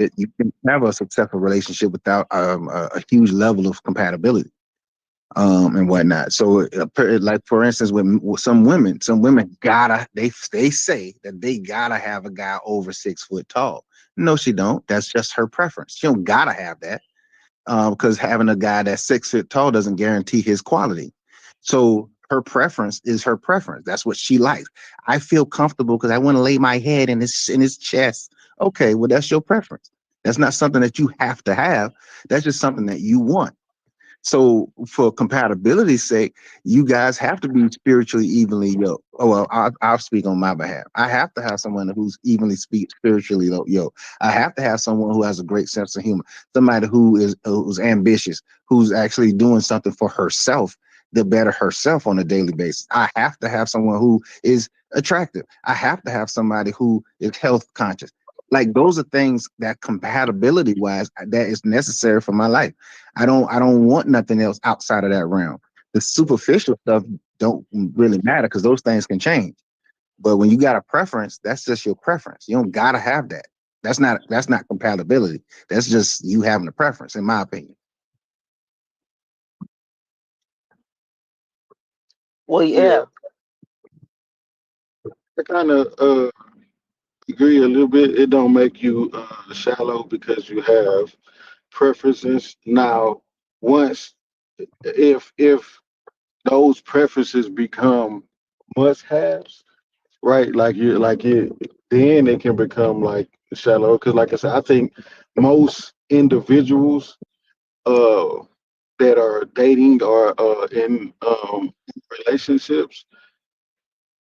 have a successful relationship without a huge level of compatibility and whatnot. So, like for instance, with some women gotta they say that they gotta have a guy over 6 foot tall. No, she don't. That's just her preference. She don't gotta have that because having a guy that's 6 foot tall doesn't guarantee his quality. So her preference is her preference. That's what she likes. I feel comfortable because I want to lay my head in his chest. Okay, well that's your preference. That's not something that you have to have. That's just something that you want. So, for compatibility's sake, you guys have to be spiritually evenly yoked. Oh well, I'll speak on my behalf. I have to have someone who's evenly spiritually yoked. I have to have someone who has a great sense of humor, somebody who's ambitious, who's actually doing something for herself to better herself on a daily basis. I have to have someone who is attractive. I have to have somebody who is health conscious. Like those are things that compatibility wise that is necessary for my life. I don't want nothing else outside of that realm. The superficial stuff don't really matter because those things can change. But when you got a preference, that's just your preference. You don't gotta have that. That's not compatibility. That's just you having a preference, in my opinion. Well, Yeah, yeah. I kind of agree a little bit. It don't make you shallow because you have preferences. Now, once if those preferences become must-haves, right? Then it can become like shallow. Because, like I said, I think most individuals uh, that are dating or in relationships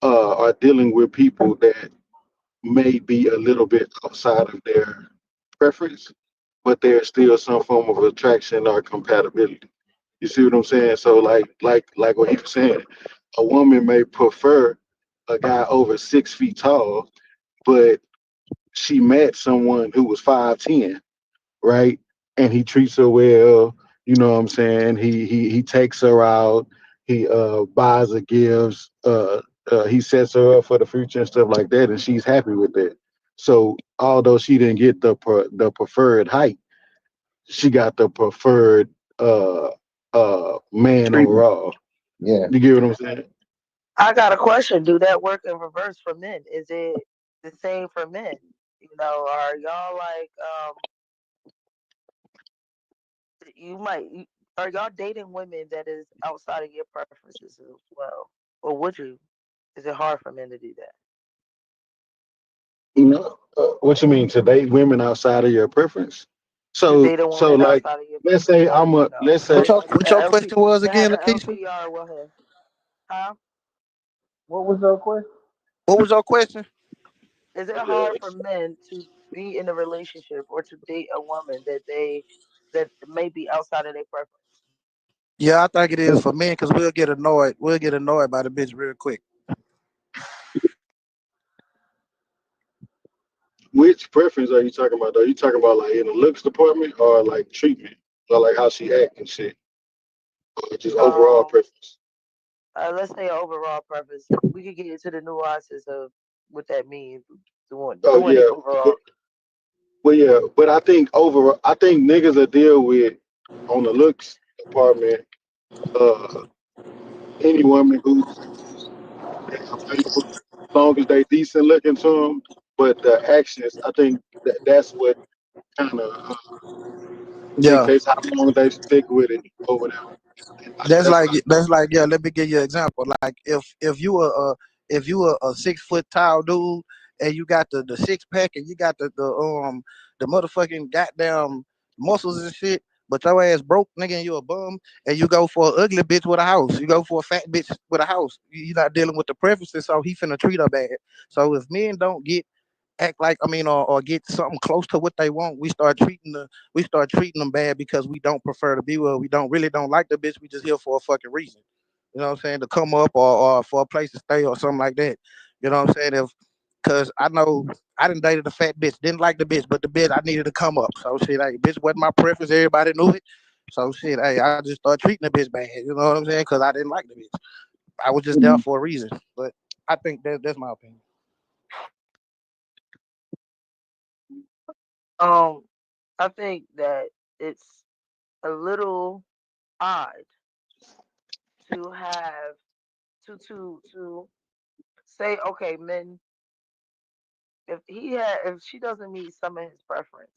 are dealing with people that may be a little bit outside of their preference, but there's still some form of attraction or compatibility. You see what I'm saying? So like what he was saying, a woman may prefer a guy over 6 feet tall, but she met someone who was 5'10", right? And he treats her well. You know what I'm saying? He takes her out. He buys her gifts. He sets her up for the future and stuff like that, and she's happy with that. So although she didn't get the preferred height, she got the preferred man Treatment. overall. Yeah. You get what I'm saying? I got a question. Do that work in reverse for men? Is it the same for men? You know, are y'all like you might you, are y'all dating women that is outside of your preferences as well, or would you? Is it hard for men to do that? You know what you mean to date women outside of your preference? To So date a so woman like outside of your let's preference, say like let's say What your question was to have again, an Lakeisha? LPR with her, huh? What was your question? What was your question? Is it hard for men to be in a relationship or to date a woman that may be outside of their preference? Yeah, I think it is for men because we'll get annoyed. We'll get annoyed by the bitch real quick. which preference are you talking about? Are you talking about like in the looks department or like treatment or like how she act and shit, or just overall Um, preference? let's say overall preference. We could get into the nuances of what that means. Oh Doing it yeah, overall. well yeah, but I think niggas that deal with on the looks department, uh, any woman who's available, as long as they decent looking to them. but the actions, I think that's what kind of Yeah, dictates how long they stick with it or whatever. that's That's like what I that's like yeah. Let me give you an example. Like if you are if you are a 6 foot tall dude and you got the six pack and you got the motherfucking goddamn muscles and shit, but your ass broke, nigga, and you a bum, and you go for an ugly bitch with a house, you go for a fat bitch with a house. You're not dealing with the preferences, so he finna treat her bad. So if men don't get act like or get something close to what they want, we start treating them bad because we don't prefer to be with. We don't like the bitch. We just here for a fucking reason. You know what I'm saying? To come up or for a place to stay or something like that. You know what I'm saying? If Cause I know I didn't dated a fat bitch, didn't like the bitch, but the bitch I needed to come up. So shit, hey, bitch wasn't my preference. Everybody knew it. So shit, hey, I just started treating the bitch bad. You know what I'm saying? Cause I didn't like the bitch. I was just there Mhm. for a reason. But I think that's my opinion. Um, I think that it's a little odd to have to say, okay, men, if she doesn't meet some of his preference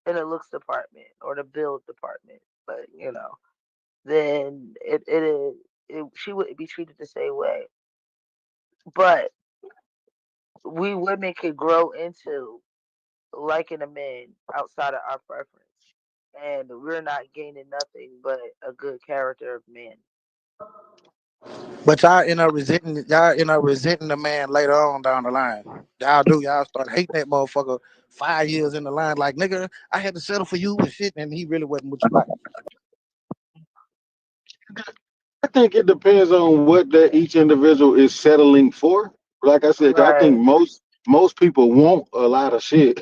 in the looks department or the build department, but then she wouldn't be treated the same way. But we women could grow into liking a man outside of our preference, and we're not gaining nothing but a good character of man. But y'all end up resenting the man later on down the line. Y'all start hating that motherfucker 5 years in the line. Like nigga, I had to settle for you and shit, and he really wasn't what you like. I think it depends on what that each individual is settling for. Like I said, I think Right. most people want a lot of shit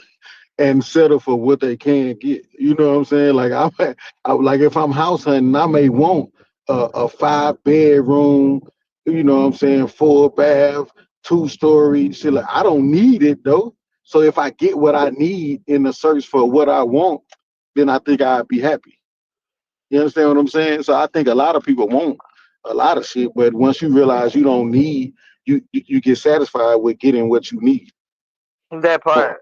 and settle for what they can get. You know what I'm saying? Like like if I'm house hunting, I may want a 5 bedroom. You know what I'm saying? Full bath, 2 story. Shit, like I don't need it though. So if I get what I need in the search for what I want, then I think I'd be happy. You understand what I'm saying? So I think a lot of people want a lot of shit, but once you realize you don't need, you get satisfied with getting what you need. That Well, part.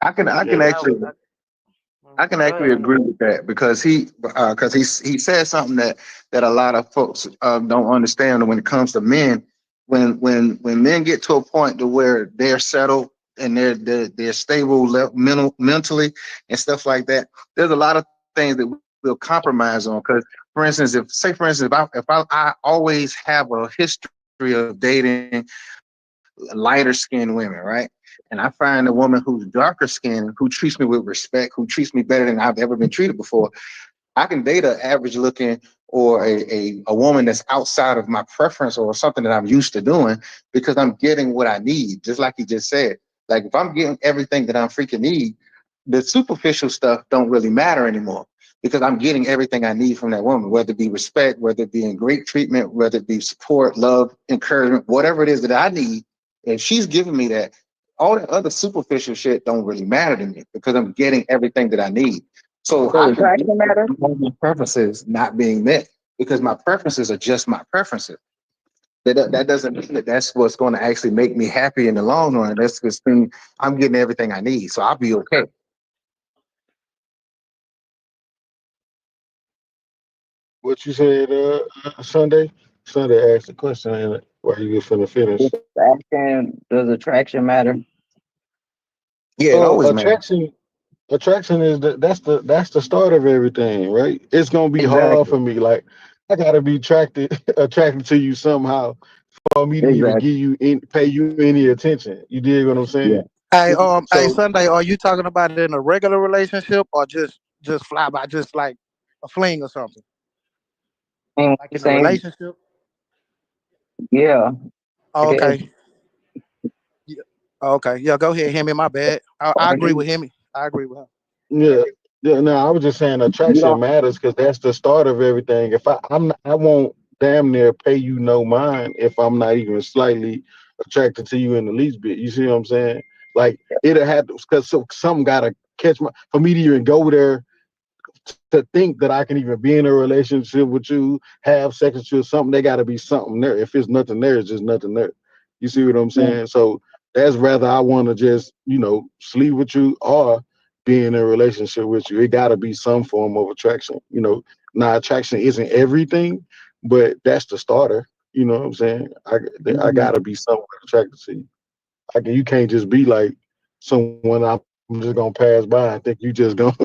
I can Yeah. actually I can Go actually ahead. agree with that because he said something that a lot of folks don't understand when it comes to men. When men get to a point to where they're settled and they're stable mentally and stuff like that, there's a lot of things that we'll compromise on. Because for instance, if I always have a history of dating lighter skinned women, right? And I find a woman who's darker skinned who treats me with respect, who treats me better than I've ever been treated before, I can date an average looking or a woman that's outside of my preference or something that I'm used to doing because I'm getting what I need, just like you just said. Like if I'm getting everything that I'm freaking need, the superficial stuff don't really matter anymore because I'm getting everything I need from that woman, whether it be respect, whether it be in great treatment, whether it be support, love, encouragement, whatever it is that I need. If she's giving me that, all the other superficial shit don't really matter to me because I'm getting everything that I need. So So I the can attraction matter. my preferences not being met because my preferences are just my preferences. That doesn't mean that that's what's going to actually make me happy in the long run. That's just thing I'm getting everything I need, so I'll be okay. What you said, Sunday? Sunday asked a question and while you was finna finish. Does attraction matter? Yeah, it always matters. Attraction. Attraction is that's the start of everything, right? It's gonna be hard Exactly. for me. Like I gotta be attracted attracted to you somehow for me to even Exactly. give you pay you any attention. You dig what I'm saying? Yeah. Hey, So Sunday, are you talking about it in a regular relationship or just fly by, just like a fling or something? Like in a Same. relationship? Yeah. Oh, I guess. okay. Yeah. Oh, okay. Yeah, go ahead, Hemi. My bad. I agree with Hemi. I agree with him. yeah, yeah. No, I was just saying You attraction don't. matters because that's the start of everything. If I won't damn near pay you no mind if I'm not even slightly attracted to you in the least bit. You see what I'm saying? Like it'll have to because something gotta catch my for me to even go there to think that I can even be in a relationship with you, have sex with you, or something, they got to be something there. If it's nothing there, it's just nothing there. You see what I'm saying? So That's rather I want to just, sleep with you or be in a relationship with you. It got to be some form of attraction. Now attraction isn't everything, but that's the starter. You know what I'm saying? I Mhm. got to be somewhat attracted to you. You can't just be like someone I'm just gonna pass by. I think you just gonna,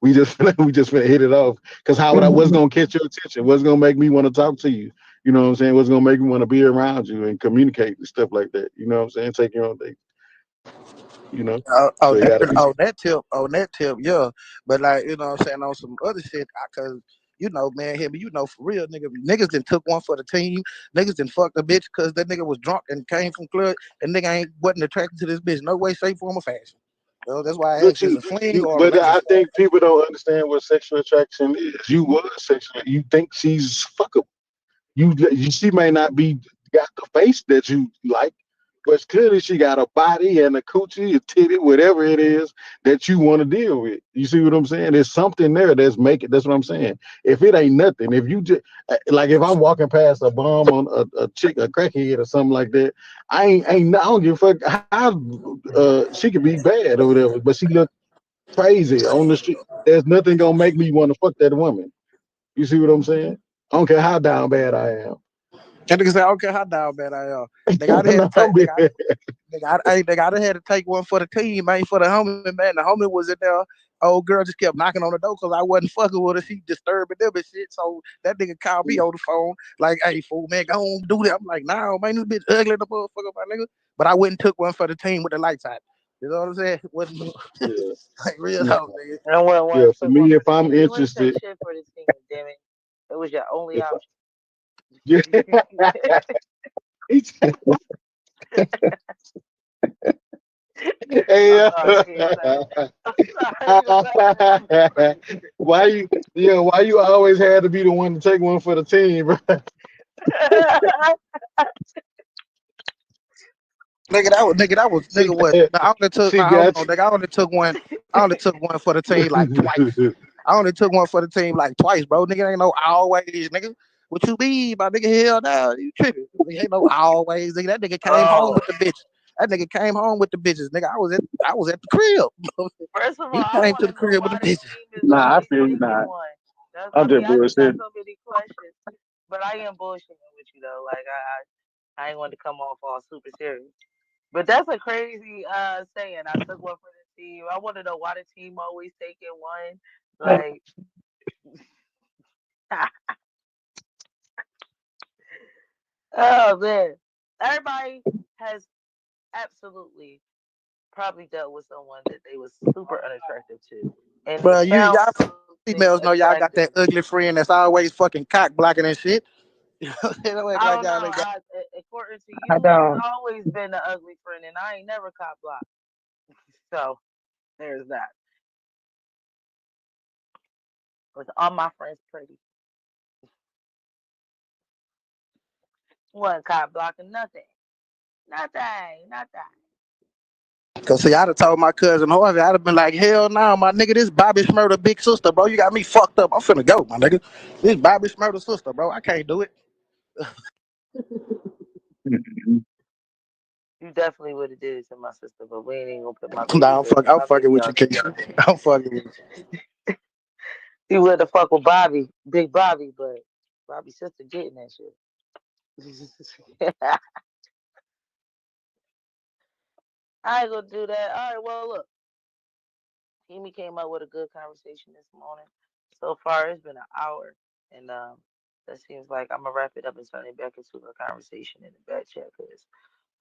we just finna hit it off. Cause what's gonna catch your attention? What's gonna make me want to talk to you? You know what I'm saying? What's gonna make me want to be around you and communicate and stuff like that? You know what I'm saying? Take your own thing. So it gotta be. On that tip, yeah. But like, what I'm saying, on some other shit, cause man, him, for real, niggas done took one for the team. Niggas done fucked a bitch because that nigga was drunk and came from club, and nigga ain't wasn't attracted to this bitch. No way, shape, form, or fashion. That's why I But asked, is it a fling or a but I relationship? think people don't understand what sexual attraction is. You was sexual. You think she's fuckable. She may not be got the face that you like, but clearly she got a body and a coochie, a titty, whatever it is that you want to deal with. You see what I'm saying? There's something there that's making. That's what I'm saying. If it ain't nothing, if you just like if I'm walking past a bum on a chick, a crackhead or something like that, I don't give a fuck how she could be bad or whatever, but she look crazy on the street. There's nothing gonna make me want to fuck that woman. You see what I'm saying? I don't care how down bad I am. And nigga say, I don't care how down bad I am. Nigga, I had to No, take, nigga, I done had to take one for the team, man, for the homie, man. The homie was in there. Old girl just kept knocking on the door because I wasn't fucking with her. She disturbing them and shit. So that nigga called me on the phone, like, hey, fool, man, go on, do that. I'm like, nah, man, this bitch ugly, the motherfucker, my nigga. But I went and took one for the team with the lights out. You know what I'm saying? Wasn't yeah, like real no, talk, nigga. And yeah. one For took one me, for if the I'm team. You ain't take interested, shit for the team, damn it. It was your only if option. yeah, I'm hey, sorry, I can't say. I'm sorry, that was crazy. why you always had to be the one to take one for the team, bro? Nigga what? I only took She now hold got on, nigga. I only took one for the team like twice. you. I only took one for the team like twice, bro. Nigga ain't no always, nigga. What you mean, my nigga? Hell no, you tripping? Nigga ain't no always, nigga. That nigga came home Oh, with the bitch. That nigga came home with the bitches, nigga. I was at the crib. first of all, He I came want to to the know crib with the why the bitches. team is Nah, I always feel you. taking Nah, one. That's, I'm I just mean, I just got bullshitting. so many questions, but I am bullshitting with you though. Like I ain't want to come off all super serious. But that's a crazy saying. I took one for the team. I want to know why the team always taking one. Like, oh man, everybody has absolutely probably dealt with someone that they was super unattractive to, and they Bro, found y'all something females know y'all got attractive. that ugly friend that's always fucking cock blocking and shit. You know, act I like don't y'all know. ain't got. According to I you, it's don't. always been the ugly friend, and I ain't never caught blocked. So there's that. With all my friends pretty, wasn't caught blocking nothing, nothing. Cause see, I'd have told my cousin Harvey, I'd have been like, hell no, my nigga, this Bobby Schmurder big sister, bro. You got me fucked up. I'm finna go, my nigga. This Bobby Schmurder sister, bro. I can't do it. You definitely would have did it to my sister, but we ain't even gonna put Nah, I'm my fucking baby with you, on King. here. I'm fucking with you. He would have fuck with Bobby, Big Bobby, but Bobby's sister getting that shit. I ain't gonna do that. All right, well look, Amy came up with a good conversation this morning. So far, it's been an hour, and that seems like I'm gonna wrap it up and turn it back into a conversation in the back chat because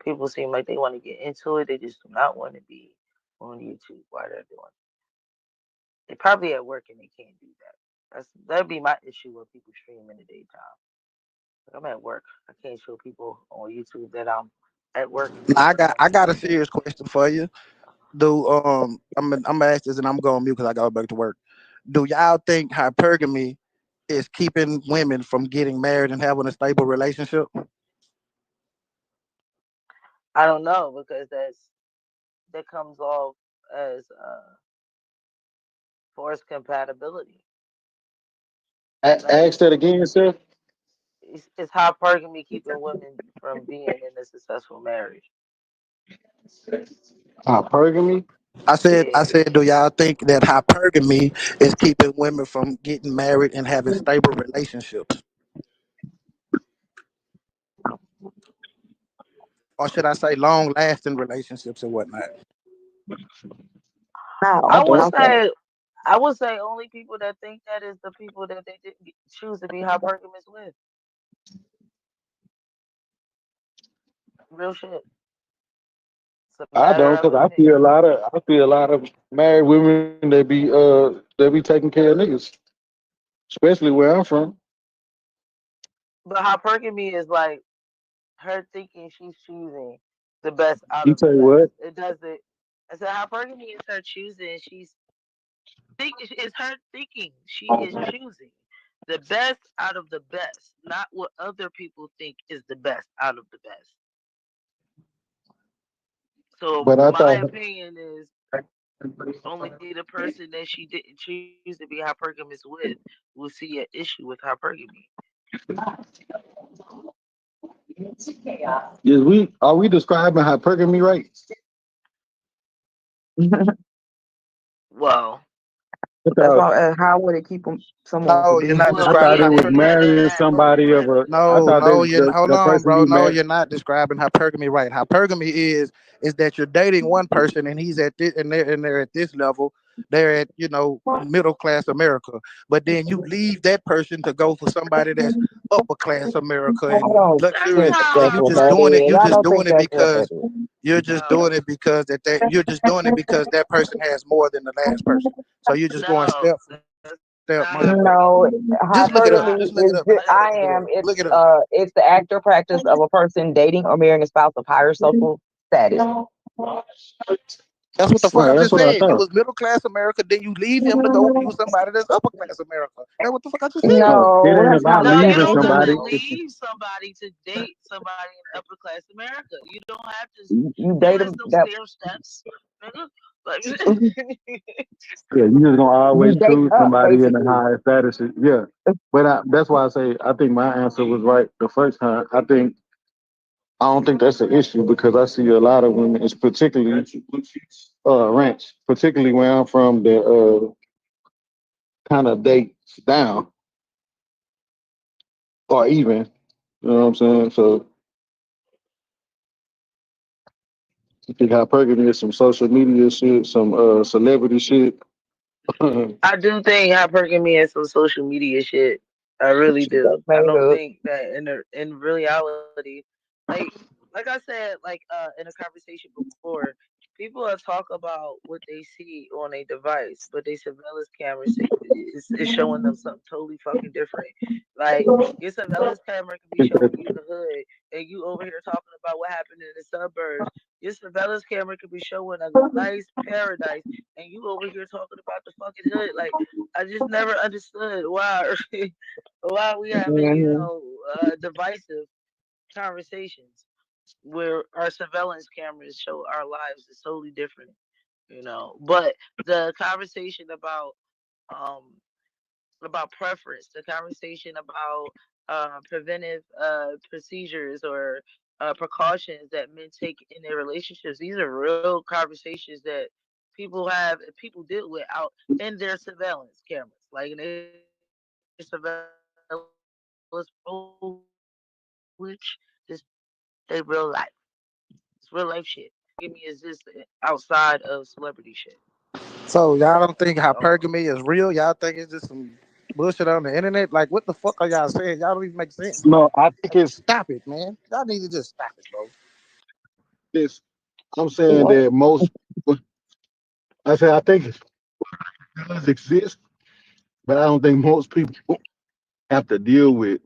people seem like they want to get into it. They just do not want to be on YouTube while they're doing it. They probably at work and they can't do that. That'd be my issue with people stream in the daytime. Like, I'm at work. I can't show people on YouTube that I'm at work Nah, I doing got that I shit. got a serious question for you. Do I'm gonna ask this and I'm going mute because I gotta go back to work. Do y'all think hypergamy is keeping women from getting married and having a stable relationship? I don't know because that comes off as forced compatibility. Like Ask that again, sir. it's hypergamy keeping women from being in a successful marriage. Hypergamy. I Yeah. said, do y'all think that hypergamy is keeping women from getting married and having stable relationships, or should I say, long lasting relationships and whatnot? How? I would Okay. say I would say only people that think that is the people that they didn't choose to be hypergamous with. Real shit. It's a I matter don't, of cause opinion. I see a lot of married women that be taking care of niggas, especially where I'm from. But hypergamy is like her thinking she's choosing the best out You of the say best. what? It doesn't. I said hypergamy is her choosing. It's her thinking she is choosing the best out of the best, not what other people think is the best out of the best. So But I my thought opinion is only the person that she didn't choose to be hypergamous with will see an issue with hypergamy. is we are we describing hypergamy right? Well, I That's thought why. How would it keep someone No, from you're being not I well, thought describing it yeah, was yeah, hypergamy. marrying that. But somebody of a. I No, thought no, you hold the on, person bro. you No, married. you're not describing hypergamy right. Hypergamy is that you're dating one person and he's at this and they're at this level. They're at middle class America, but then you leave that person to go for somebody that's upper class America I and don't that's luxurious, think and how that's you what just that doing it. is. You I just don't doing think it that's what that because is. you're just doing it because you're just doing it because that person has more than the last person. So you're just going no, step for that's step, not how motherfucker. hypergamy Just works. No, look it That's up. not Just hypergamy look it is up. just, listen. Look it up. it's the act or practice of a person dating or marrying a spouse of higher social status. That's what the fuck Right, I that's just what I said. You thought. was middle class America, then you leave him to go use somebody that's upper class America. That's what the fuck I just said. No, it No, ain't that's about not what No, that you leaving don't gotta somebody. means. leave somebody to date somebody in upper class America. You don't have to. You There date is them no that stair steps, nigga. Like, Yeah, you just gonna always you date choose up somebody in the basically. higher status. Yeah, but that's why I say I think my answer was right the first time. I don't think that's an issue because I see a lot of women, it's particularly ranch, particularly where I'm from, that kind of dates down or even. You know what I'm saying? So I think hypergamy is some social media shit, some celebrity shit. I do think hypergamy is some social media shit. I really That's do. I made don't up. think that in reality, like like I said, like in a conversation before, people are talk about what they see on a device, but they surveillance camera is showing them something totally fucking different. Like your surveillance camera could be showing you the hood, and you over here talking about what happened in the suburbs. Your surveillance camera could be showing a nice paradise, and you over here talking about the fucking hood. Like I just never understood why why we having Hmm. divisive conversations where our surveillance cameras show our lives is totally different, you know. But the conversation um about preference, the conversation about preventive procedures or precautions that men take in their relationships. These are real conversations that people deal with out in their surveillance cameras, like in their surveillance programs, which this they real life. It's real life shit. Hypergamy is just outside of celebrity shit. So y'all don't think So hypergamy is real? Y'all think it's just some bullshit on the internet? Like what the fuck are y'all saying? Y'all don't even make sense. No, I think Like it's stop it, man. Y'all need to just stop it, bro. this. I'm saying that most. I think it does exist, but I don't think most people have to deal with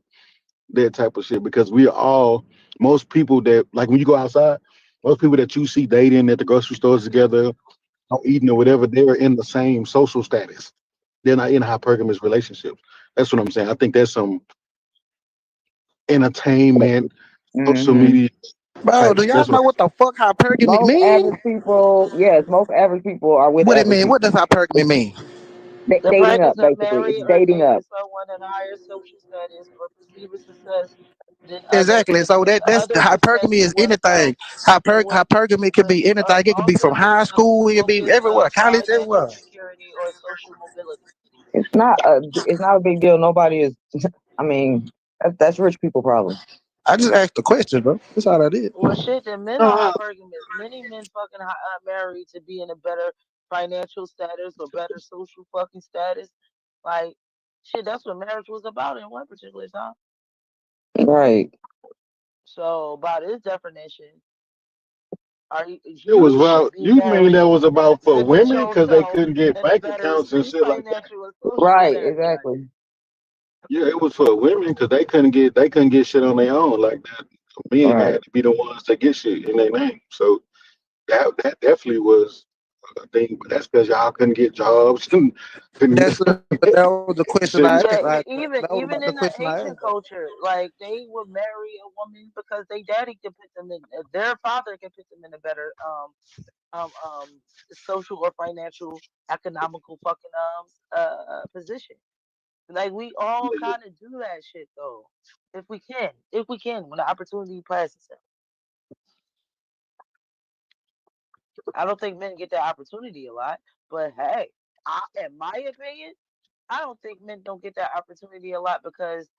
that type of shit because we are all most people that like when you go outside, most people that you see dating at the grocery stores together or eating or whatever, they're in the same social status. They're not in hypergamous relationships. That's what I'm saying. I think there's some entertainment, social Hmm. media Bro, type do shit. y'all That's what know what the fuck hypergamy Most mean? average people, yes, most average people are with What it average mean? What does people. hypergamy mean? the Dating practice up, of basically. It's marrying or dating dating up. someone in a higher social status or perceived success than other Exactly. So that's the other hypergamy professions is anything. what Hypergamy can be anything. It can be from often high school. It can be focus everywhere. on College, financial everywhere. security or social mobility. It's not a big deal. Nobody is. I mean, that's rich people problem. I just asked the question, bro. That's all I did. Well, shit, the men are No, hypergamous. Many men fucking married to be in a better financial status or better social fucking status. Like, shit, that's what marriage was about in one particular time. Right. So, by this definition, it was you should about. be You mean married that was about for to put women because they yourself couldn't get in a bank better accounts and shit like that? financial and social Right. status. Like, Exactly. Yeah, it was for women because they couldn't get shit on their own like that. Men Right. had to be the ones that get shit in their name. So that definitely was a thing. But that's because y'all couldn't get jobs and couldn't. That was the question I asked. shit. Like yeah, that was the even in question the I asked. Asian culture, like they would marry a woman because they daddy could put them in, their father can put them in a better um um social or financial economical fucking position. Like we all kind of do that shit though, if we can, when the opportunity passes itself. I don't think men get that opportunity a lot, but hey, in my opinion, I don't think men don't get that opportunity a lot because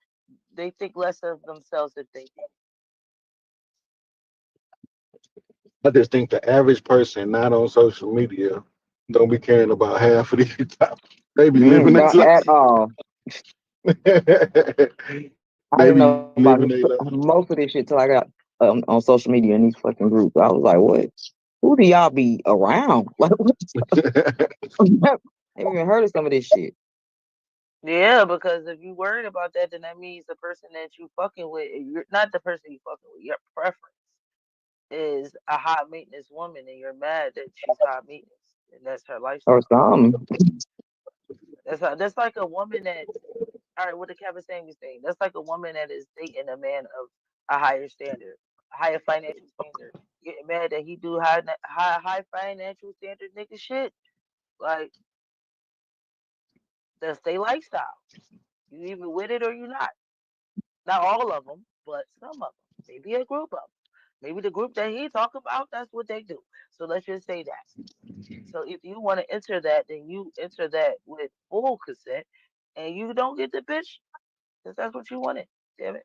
they think less of themselves if they did. I just think the average person not on social media don't be caring about half of these topics. They be living their Not at life. all. I They didn't be know living about their life. most of this shit till I got on social media in these fucking groups. I was like, what? Who do y'all be around? Like, what? I haven't even heard of some of this shit. Yeah, because if you worried about that, then that means the person that you fucking with, you're not the person you fucking with. Your preference is a high maintenance woman, and you're mad that she's high maintenance, and that's her Or lifestyle. some. That's like a woman that, all right, what the Kevin Samuels saying. That's like a woman that is dating a man of a higher standard, a higher financial standard. Getting mad that he do high financial standard nigga shit. Like that's their lifestyle. You either with it or you not. Not all of them, but some of them. Maybe a group of them. Maybe the group that he talk about, that's what they do. So let's just say that. So if you want to enter that, then you enter that with full consent, and you don't get the bitch because that's what you wanted. Damn it.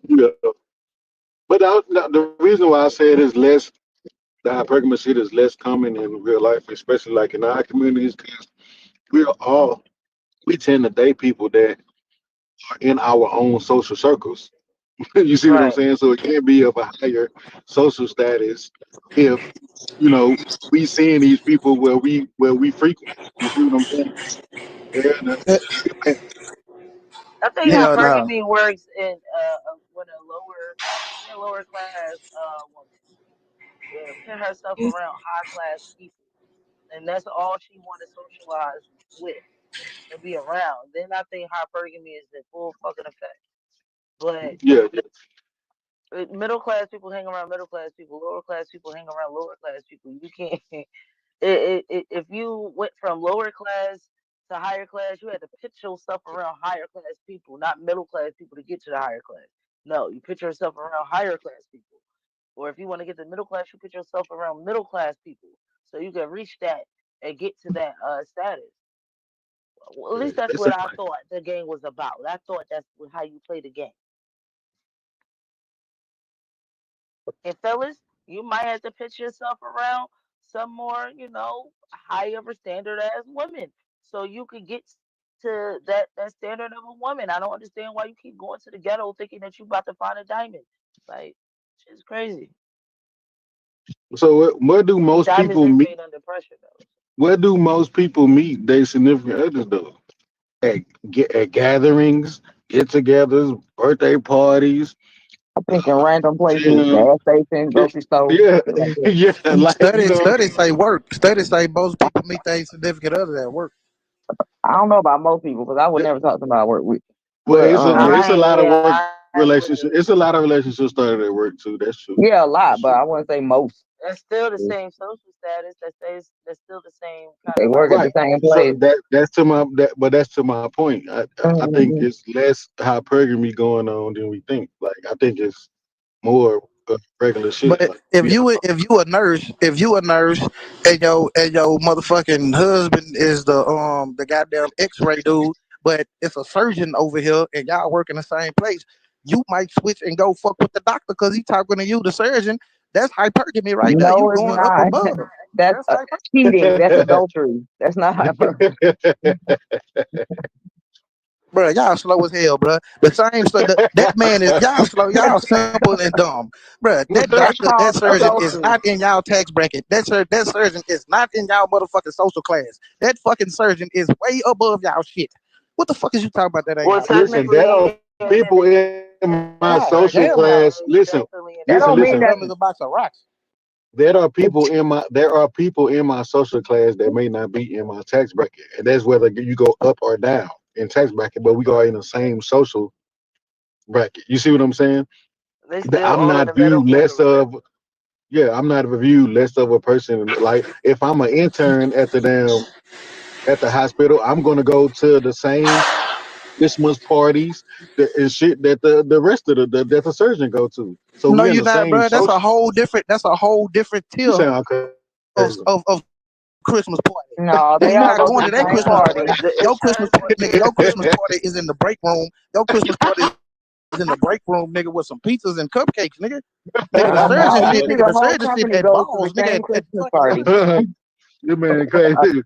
Yeah. But the reason why I said it's less, the hypergamy shit is less common in real life, especially like in our communities, because we're all, we tend to date people that are in our own social circles. You see what I'm Right. saying? So it can be of a higher social status if, we seeing these people where we frequent. You see what I'm saying? Yeah, we I think might, Hell no. hypergamy works in when a lower class woman put herself around high class people, and that's all she want to socialize with and be around. Then I think hypergamy is in full fucking effect. But yeah, yeah. middle class people hang around middle class people, lower class people hang around lower class people. You can't. If you went from lower class to higher class, you had to pitch yourself around higher class people, not middle class people to get to the higher class. No, you pitch yourself around higher class people. Or if you want to get to middle class, you put yourself around middle class people so you can reach that and get to that status. Well, at Yeah, least that's that's what I like, thought the game was about. I thought that's how you play the game. And fellas, you might have to pitch yourself around some more, higher standard as women, so you could get to that standard of a woman. I don't understand why you keep going to the ghetto thinking that you about to find a diamond. Like, shit's crazy. so where do most Diamonds people is meet? made under pressure though. Where do most people meet their significant others though? At at gatherings, get-togethers, birthday parties, I think in random places, gym. gas station, Yeah, grocery store, yeah, shit like that. yeah. Like Studies studies say work. Studies say most people meet their significant other at work. I don't know about most people because I would never talk to somebody I work with. Well, But it's a lot of Yeah, work I agree. relationship. It's a lot of relationships started at work too. That's true. yeah, a That's lot, but true. I wouldn't say most. That's still the same social status. That's still the same kind They of work at Right. the lifestyle. same So place. that's to my but that's to my point. I think Mhm. it's less hypergamy going on than we think. Like I think it's more regular shit. But Like yeah, if you a nurse, if you a nurse, and your motherfucking husband is the goddamn X-ray dude, but it's a surgeon over here, and y'all work in the same place, you might switch and go fuck with the doctor because he talking to you, the surgeon. That's hypergamy right there. You No, it's going up not. above. That's That's hyper. cheating. That's adultery. That's not hyper. Bro, y'all slow as hell, bro. The same slow. That man is y'all slow. Y'all simple and dumb, bro. That That's doctor, that called surgeon is adultery. not in y'all tax bracket. That surgeon is not in y'all motherfucking social class. That fucking surgeon is way above y'all shit. What the fuck is you talking about? That ain't Well, y'all class. Listen, technically, there he are ain't in the people in my social God class. damn, Listen, y'all. he's definitely in the That listen, don't bracket. mean listen. Dumb that. as a box of rocks. There are people in my social class that may not be in my tax bracket, and that's whether you go up or down in tax bracket. But we are in the same social bracket. You see what I'm saying? They still I'm all in not the middle viewed less category. of. Yeah, I'm not viewed less of a person. Like if I'm an intern at the hospital, I'm gonna go to the same Christmas parties and shit that the rest of that the surgeon go to. So No, we're in you the not, same bro. That's a social. whole different. That's a whole different You tier sound crazy. of Christmas party. No, You they you're all not go to going the to that same Christmas party. party. The Your Christmas interns party, get nigga. Your paid. Christmas party is in the break room. Your Christmas party is in the break room, nigga, with some pizzas and cupcakes, nigga. Nigga, the surgeon shit, No, nigga, the usually the surgeon whole shit at company goes to balls, the nigga, same at Christmas fucking party. Christmas. You man crazy.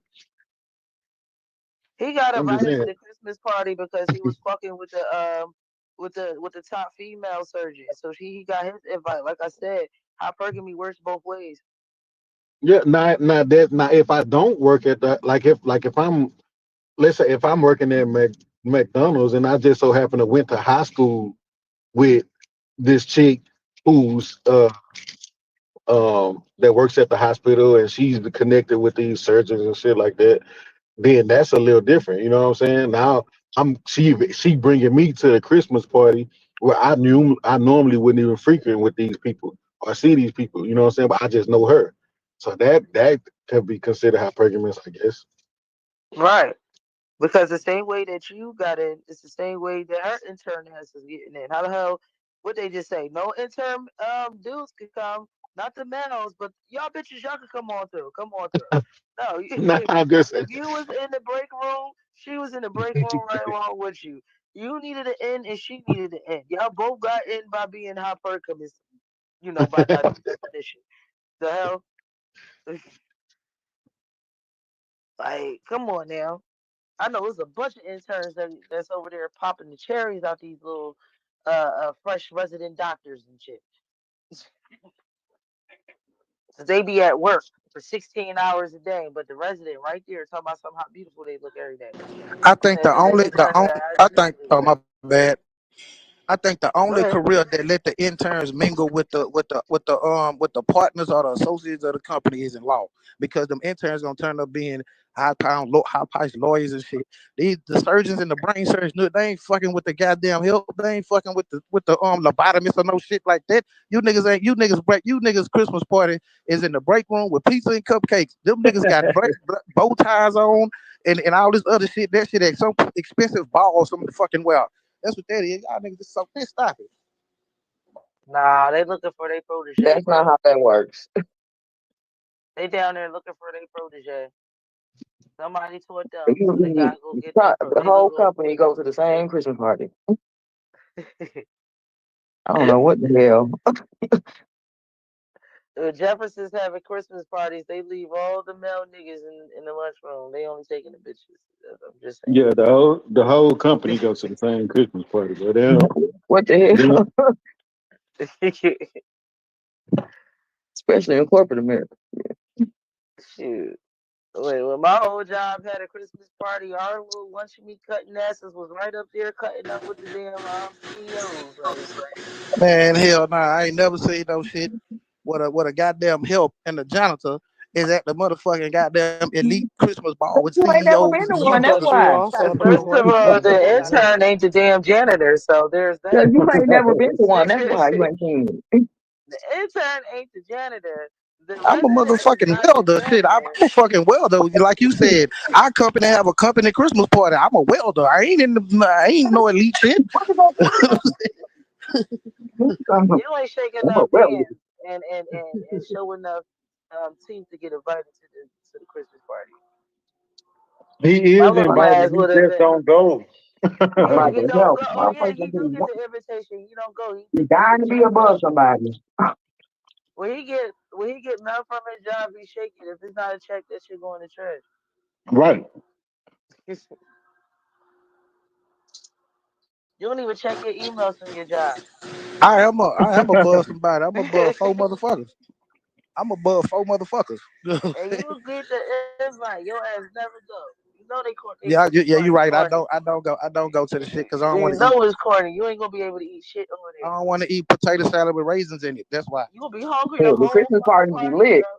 He got I'm just invited to saying. the Christmas party because he was fucking with the top female surgeon. So he got his invite. Like I said, hypergamy works both ways. Yeah, not if I don't work at the if I'm let's say if I'm working at McDonald's and I just so happen to went to high school with this chick who's that works at the hospital and she's connected with these surgeons and shit like that, then that's a little different. You know what I'm saying? Now she bringing me to the Christmas party where I normally wouldn't even frequent with these people or see these people. You know what I'm saying? But I just know her, so that could be considered hypergamous, I guess. Right. Because the same way that you got in, it's the same way that her intern has is getting in. How the hell? What they just say? No intern dudes can come, not the males, but y'all bitches, y'all can come on through. Come on through. No, Nah, I'm just if you was in the break room, she was in the break room right along with you. You needed an in, and she needed an in. Y'all both got in by being hypergamous, by definition. The hell, like, come on now. I know there's a bunch of interns that's over there popping the cherries out these little fresh resident doctors and shit. 'Cause they be at work for 16 hours a day, but the resident right there talking about how beautiful they look every day. I think And then the intern I think is oh my bad. I think the only go ahead. career that let the interns mingle with the partners or the associates of the company is in law because them interns gonna turn up being high priced lawyers and shit. These the surgeons and the brain surgeons, no, they ain't fucking with the goddamn help. They ain't fucking with the lobotomist or no shit like that. You niggas Christmas party is in the break room with pizza and cupcakes. Them niggas got bow ties on and all this other shit. That shit at some expensive balls from the fucking well. That's what that is. Y'all niggas is so pissed off it. Nah, they looking for their protege, That's not bro. how that works. They down there looking for their protege. Somebody taught them, so they Usually, gotta go get their pro. the They gonna whole go. company goes to the same Christmas party. I don't know what the hell. Jefferson's having Christmas parties. They leave all the male niggas in the lunchroom. They only taking the bitches. I'm just Yeah, the whole company goes to the same Christmas party, but What the they don't hell? saying. Especially in corporate America. Shoot. Wait, when my old job had a Christmas party, our little lunch meat cutting asses was right up there cutting up with the damn CEOs. Like, Man, hell nah. I ain't never seen no shit. What a goddamn help and the janitor is at the motherfucking goddamn elite Christmas ball with You ain't never CEOs been and to one. That's motherfuckers. But you why. also first never of all, been to the one. intern ain't the damn janitor, so there's Cause that. you ain't never been to one. That's why you ain't seen it. The intern ain't the janitor. The I'm a residents is motherfucking not welder. Shit, I'm determined. a fucking welder. Like you said, our company have a company Christmas party. I'm a welder. I ain't no elite shit. You ain't shaking enough hands and show enough teeth to get invited to the Christmas party. He My is little invited. ass He would have just been. don't go. I'm Yeah, like, he don't no, go. Oh yeah, he motherfucker, do get the invitation. He don't go. He he think that's dying a to be check above cashing. somebody. When he get mail from his job, he shake it. If it's not a check, that shit go in the trash. Right. You don't even check your emails from your job. I am above somebody. I'm above four motherfuckers. I'm above four motherfuckers. And you get the invite, your ass never go. You know they Yeah, Christmas yeah, party you're right. I corny. don't, I don't go. I don't go to the shit because I don't You want to eat. know it's corny. You ain't gonna be able to eat shit over I there. don't want to eat potato salad with raisins in it. That's why. You gonna be hungry the Hell, the whole Christmas fucking party be party, lit. bro.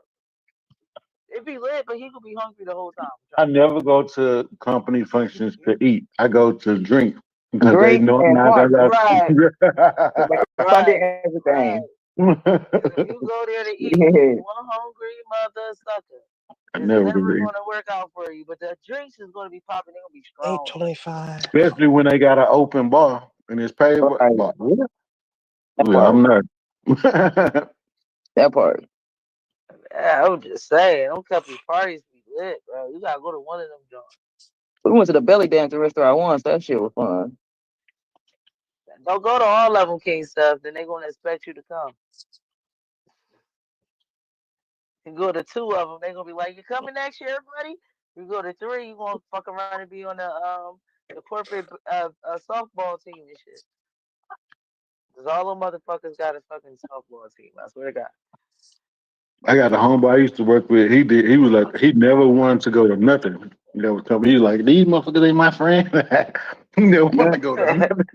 It be lit, but he gonna be hungry the whole time. I'm I trying to tell never go to company functions you. to eat. I go to drink because they Drink know I'm and not party. allowed. Right, Sunday right, everything. right. Cause if you go there to eat, you Yeah. one hungry mother sucker. I It's never never believe, gonna work out for you. But the drinks is gonna be popping. They're gonna be strong too. 8:25. especially when they got an open bar and it's paid Right. bar. That Yeah, part. I'm not. That part. Yeah, I'm just saying, them company parties be lit, bro. You gotta go to one of them joints. We went to the belly dancing restaurant once. That shit was fun. Don't go to all of them, King stuff. Then they gonna expect you to come. You go to two of them, they gonna be like, "You coming next year, buddy?" You go to three, you gonna fuck around and be on the corporate softball team and shit. Cause all them motherfuckers got a fucking softball team. I swear to God. I got a homeboy I used to work with. He did. He was like he never wanted to go to nothing. You know, tell me he was like these motherfuckers ain't my friend. He never want to go to nothing.